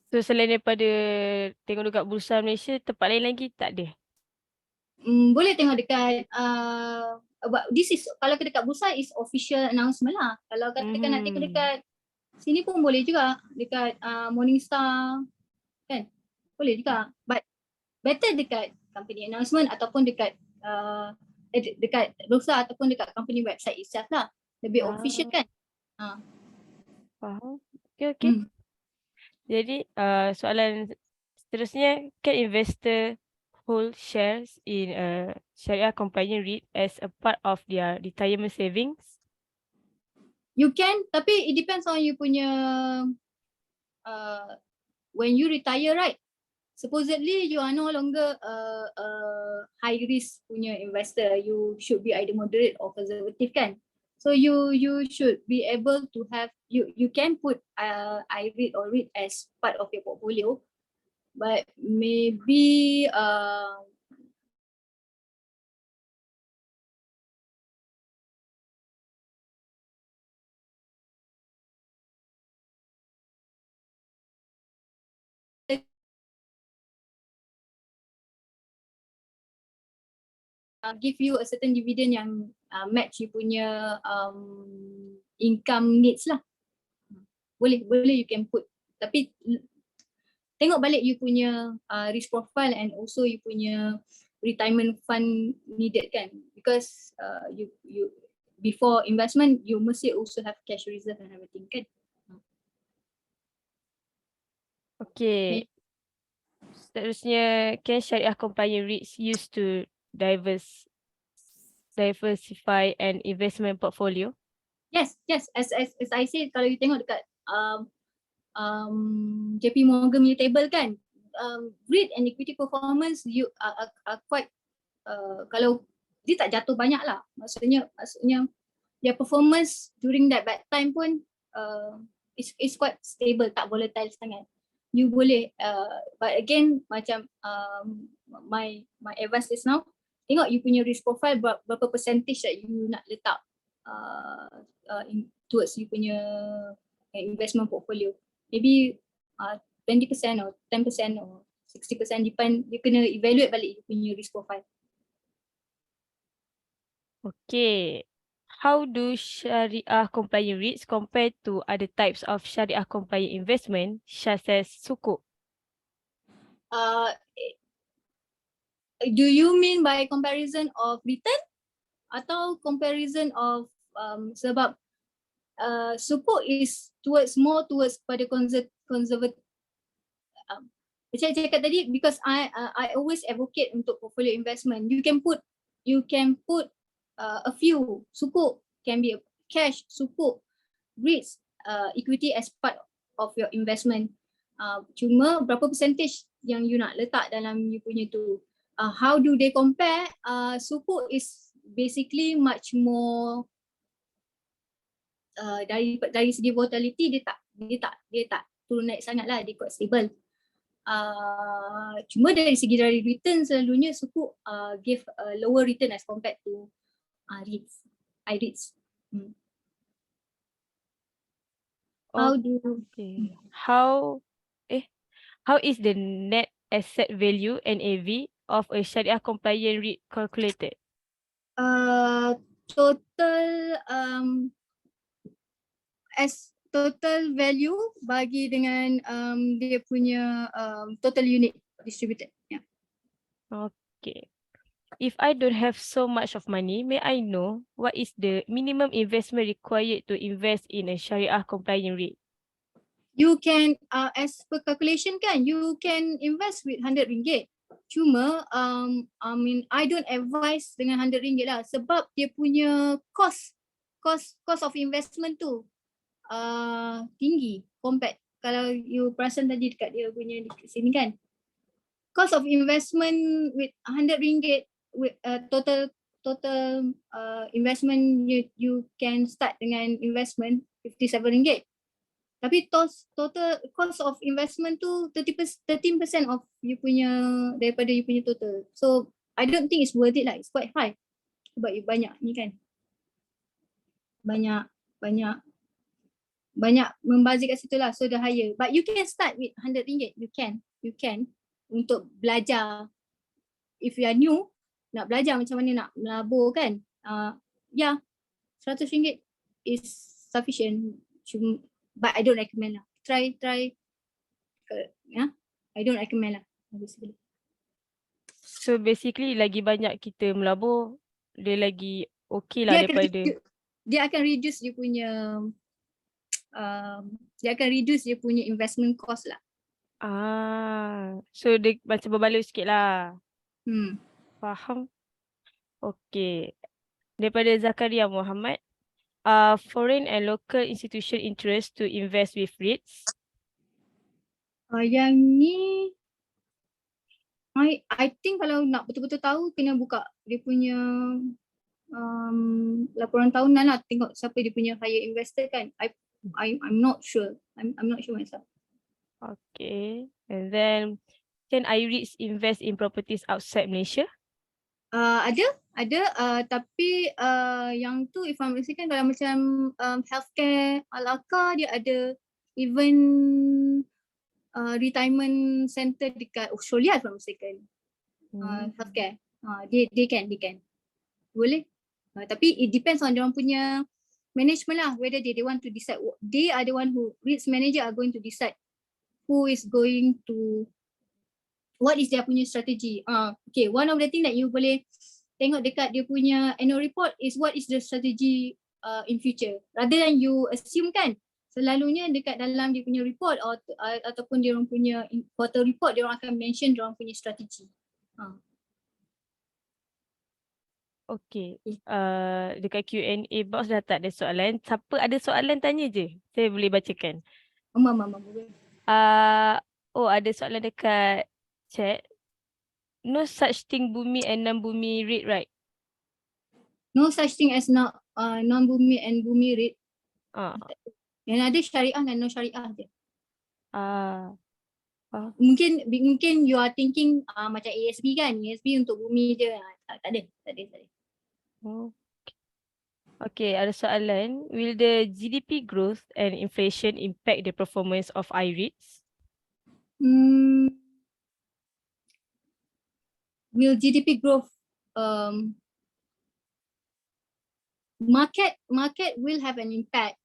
So selain daripada tengok dekat Bursa Malaysia, tempat lain lagi tak ada? Boleh tengok dekat this is kalau dekat Bursa is official announcement lah. Kalau katakan nak tengok dekat sini pun boleh juga, dekat Morningstar kan. Boleh juga. But better dekat company announcement ataupun dekat dekat Bursa ataupun dekat company website itself lah. Lebih official kan. Faham. Okay. Jadi soalan seterusnya, can investor hold shares in a Syariah compliant REIT as a part of their retirement savings? You can, tapi it depends on you punya when you retire, right? Supposedly you are no longer a high risk punya investor. You should be either moderate or conservative kan. So you should be able to have, you can put IREIT or REIT as part of your portfolio, but maybe give you a certain dividend yang match you punya income needs lah. Boleh you can put, tapi tengok balik you punya risk profile and also you punya retirement fund needed kan, because you before investment you must also have cash reserve and everything kan. Okay. Seterusnya, can Syariah compliant REITs used to diversify an investment portfolio? Yes. As I said, kalau you tengok dekat JP Morgan punya table kan, REIT and equity performance you are quite kalau dia tak jatuh banyak lah, maksudnya their performance during that bad time pun is quite stable, tak volatile sangat. You boleh but again macam my advice is now, tengok you punya risk profile, berapa percentage that you nak letak towards you punya investment portfolio. Maybe 20% or 10% or 60%, depend, you kena evaluate balik you punya risk profile. Okay. How do Sharia compliant REITs compare to other types of Sharia compliant investment such as sukuk? Do you mean by comparison of return atau comparison of sebab sukuk is more towards pada conservative. Macam saya cakap tadi, because I always advocate untuk portfolio investment. You can put a few sukuk, can be cash, sukuk, REITs, equity as part of your investment. Cuma berapa percentage yang you nak letak dalam you punya tu. How do they compare? Sukuk is basically much more dari segi volatility dia tak turun naik sangat lah, dia quite stable. Cuma dari return selalunya sukuk give a lower return as compared to REITs, IREITs. How is the net asset value NAV of a Sharia compliant REIT calculated? Total value bagi dengan dia punya total unit distributed. Yeah. Okay. If I don't have so much of money, may I know what is the minimum investment required to invest in a Sharia compliant REIT? You can, as per calculation kan, you can invest with RM100. Cuma, I don't advise dengan RM100 lah, sebab dia punya cost of investment tu tinggi compared. Kalau you perasan tadi dekat dia punya di sini kan, cost of investment with RM100 with total investment, you can start dengan investment RM57. Tapi total cost of investment tu 13% of you punya, daripada you punya total. So I don't think it's worth it lah, it's quite high. Sebab you banyak ni kan, banyak membazir kat situ lah, so the higher. But you can start with RM100, you can untuk belajar. If you are new, nak belajar macam mana nak melabur kan, RM100 is sufficient. But I don't recommend lah. Try. I don't recommend lah. So basically lagi banyak kita melabur, dia lagi okay lah daripada. Dia akan reduce dia punya investment cost lah. So dia macam berbaloi sikit lah. Faham. Okay. Daripada Zakaria Muhammad. Foreign and local institution interest to invest with REITs? Yang ni, I think kalau nak betul-betul tahu, kena buka dia punya laporan tahunan lah, tengok siapa dia punya higher investor kan. I'm not sure. I'm not sure myself. Okay. And then, can REITs invest in properties outside Malaysia? Ada, tapi yang tu if I'm mistaken, kalau macam healthcare Al-Aqar, dia ada even retirement center dekat Australia if I'm mistaken. Healthcare, they can boleh, tapi it depends on diorang punya management lah, whether they want to decide. They are the one who, REITs manager are going to decide who is going to, what is their punya strategi. Okay, one of the thing that you boleh tengok dekat dia punya annual report is what is the strategy in future. Rather than you assume kan, selalunya dekat dalam dia punya report ataupun dia orang punya quarter report, dia orang akan mention dia orang punya strategi. Okay. Dekat Q&A box dah tak ada soalan. Siapa ada soalan tanya je. Saya boleh bacakan. Boleh. Ada soalan dekat chat. No such thing bumi and non-bumi REIT, right? No such thing as non-bumi and bumi REIT. Yang ada syariah dan non-syariah je. Mungkin you are thinking macam ASB kan, ASB untuk bumi je. Tak ada. Okay, ada soalan. Will the GDP growth and inflation impact the performance of REITs? will GDP growth, market will have an impact.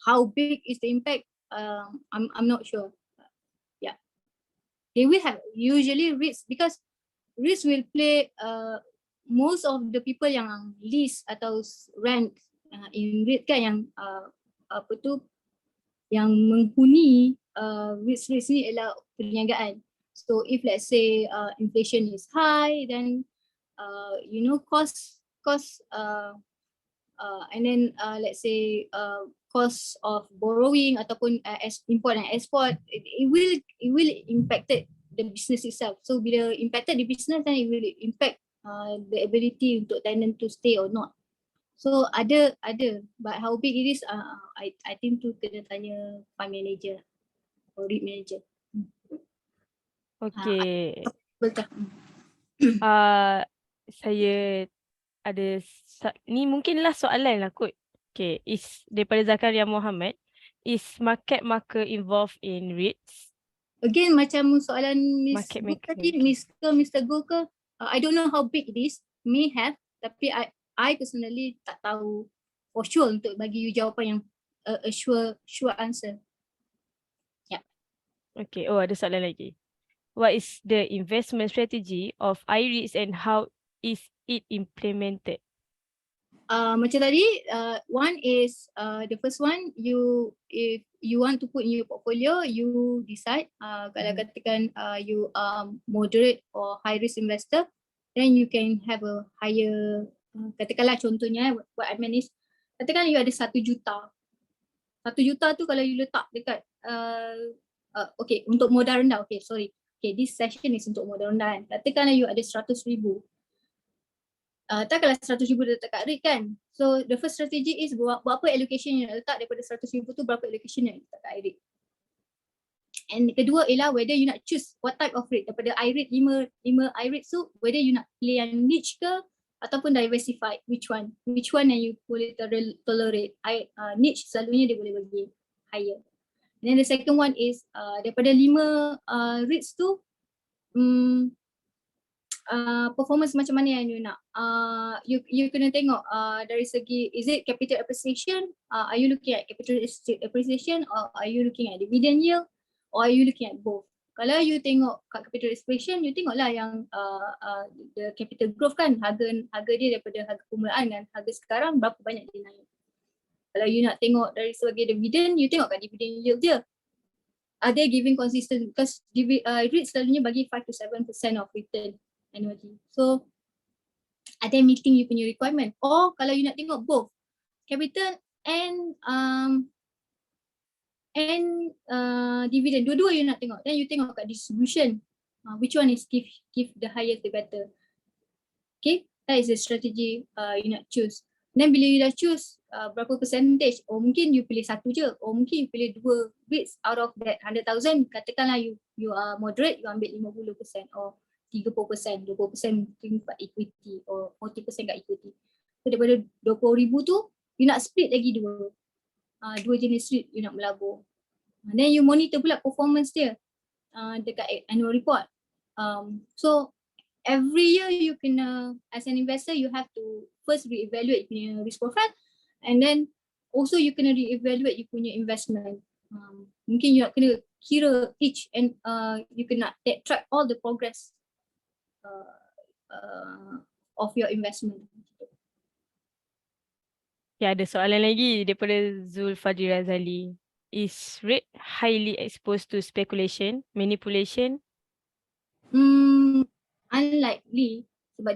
How big is the impact? I'm not sure. Yeah, they will have usually risks, because risk will play. Most of the people yang lease atau rent in REIT kan, yang apa tu, yang menghuni risk ni ialah perniagaan. So if let's say inflation is high, then cost and then let's say cost of borrowing ataupun import and export, it will impacted the business itself. So bila impacted the business, then it will impact the ability untuk tenant to stay or not. So ada, but how big it is, I think tu kena tanya fund manager or REIT manager. Okay. Betul. Saya ada ni mungkinlah soalan lah kot. Okay, is daripada Zakaria Muhammad, is market maker involved in REITs? Again, macam soalan Miss Market Go maker, tadi, Mr. Go ke, I don't know how big it is, may have, tapi I personally tak tahu for sure untuk bagi you jawapan yang a sure answer. Yeah. Okay, ada soalan lagi. What is the investment strategy of REITs and how is it implemented? Macam tadi, one is the first one, if you want to put in your portfolio, you decide. Kalau katakan you moderate or high risk investor, then you can have a higher. Katakanlah contohnya, what I mean is, katakan you ada 1 juta. 1 juta tu kalau you letak dekat, okay, untuk modal rendah, okay, sorry. Okay, this session is untuk modal rendah kan. Katakan you ada 100,000. Tak kalau 100,000 letak kat REIT kan. So the first strategy is berapa allocation yang letak daripada 100,000 tu, berapa allocation yang letak kat REIT. And kedua ialah whether you nak choose what type of REIT. Daripada REIT 5 REIT tu, whether you nak pilih yang niche ke ataupun diversified, which one yang you boleh tolerate. Niche selalunya dia boleh bagi higher. And then the second one is daripada 5 REITs tu, performance macam mana yang you nak. You kena tengok dari segi, is it capital appreciation? Are you looking at capital appreciation, or are you looking at dividend yield, or are you looking at both? Kalau you tengok kat capital appreciation, you tengoklah yang the capital growth kan, harga dia daripada harga permulaan dan harga sekarang berapa banyak dia naik. Kalau you nak tengok dari segi dividend, you tengok kat dividend yield dia. Are they giving consistent? Because REIT selalunya bagi 5 to 7% of return annually. So are they meeting you punya requirement? Or kalau you nak tengok both capital and dividend, dua-dua you nak tengok. Then you tengok kat distribution, which one is give the highest the better. Okay, that is the strategy you nak choose. Then bila you dah choose berapa percentage, or mungkin you pilih satu je, or mungkin you pilih 2 REITs out of that 100,000. Katakanlah you are moderate, you ambil 50% or 30%, 20% mungkin kat equity or 40% kat equity. So daripada 20,000 tu, you nak split lagi dua jenis REIT you nak melabur. Then you monitor pula performance dia dekat annual report. So every year you kena, as an investor, you have to first re-evaluate your risk profile, and then also you kena re-evaluate you punya investment. Mungkin you nak kena kira each and you kena track all the progress of your investment. Ya, ada soalan lagi daripada Zulfadri Razali. Is REIT highly exposed to speculation, manipulation? Unlikely, sebab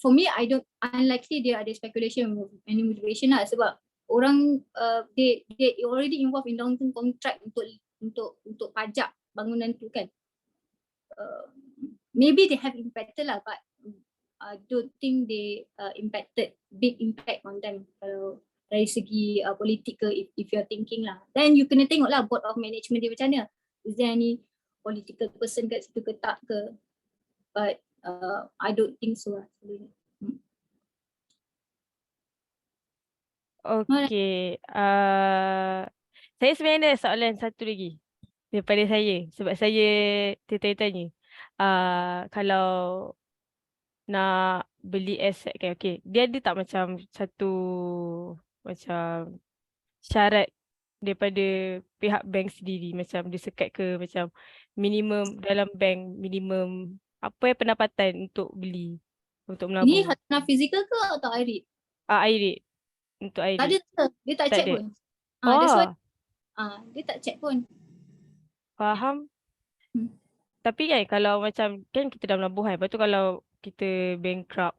for me, I don't unlikely dia ada speculation and manipulation lah, sebab orang they already involved in long term contract untuk pajak bangunan tu kan. Maybe they have impacted lah, but I don't think they impacted big impact on them kalau dari segi politik ke, if you're thinking lah. Then you kena tengok lah board of management dia macam mana. Is there any political person kat situ ke tak ke? But I don't think so lah. Okay. Saya sebenarnya ada soalan satu lagi. daripada saya. Sebab saya tertanya-tanya. Kalau nak beli aset kan, okay. Dia ada tak macam satu macam syarat daripada pihak bank sendiri, macam dia sekat ke macam minimum dalam bank, minimum apa yang pendapatan untuk beli, untuk Ini menabung. hartanah fizikal ke atau REIT? REIT, untuk Tak ada, REIT. dia tak Tak check ada. pun. That's why Oh, dia tak check pun. faham. Tapi kan kalau macam kan kita dah menabung kan, lepas tu kalau kita bankrupt,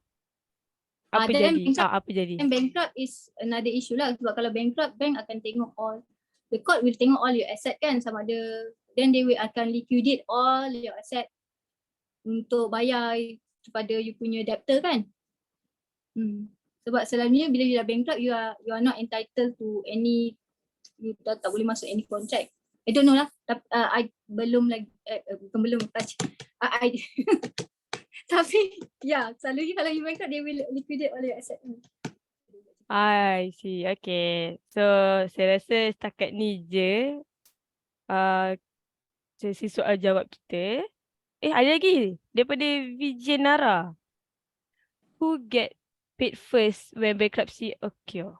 apa jadi? Apa jadi? And bankrupt is another issue lah, sebab kalau bankrupt, bank akan tengok all, the court will tengok all your asset kan, sama ada, then they will akan liquidate all your asset untuk bayar kepada you punya debtor kan. Sebab selalunya bila you dah bankrupt, you are not entitled to any, you dah tak boleh masuk any contract. I don't know lah, tapi I belum lagi, bukan belum touch. Tapi selalunya kalau you bankrupt, they will liquidate all your asset. I see. Okay. So, saya rasa setakat ni je sesi soal jawab kita. Ada lagi daripada Vijayanara. Who get paid first when bankruptcy occur?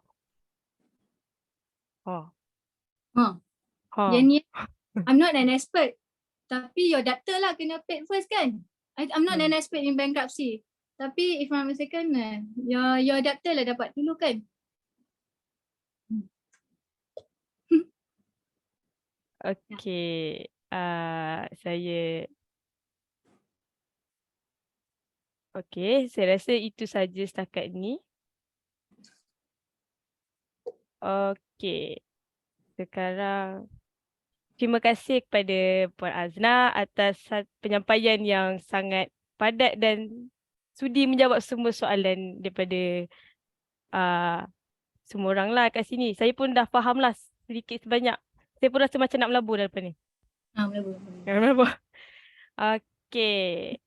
Yang ni, I'm not an expert. Tapi your debtor lah kena paid first kan. I'm not an expert in bankruptcy. Tapi if I'm mistaken, your debtor lah dapat dulu kan. Okay. Saya rasa itu saja setakat ni. Okay. Sekarang terima kasih kepada Puan Azna atas penyampaian yang sangat padat dan sudi menjawab semua soalan daripada semua orang lah kat sini. Saya pun dah faham lah sedikit sebanyak. Saya pun rasa macam nak melabur dah lepas ni. Melabur. Okay.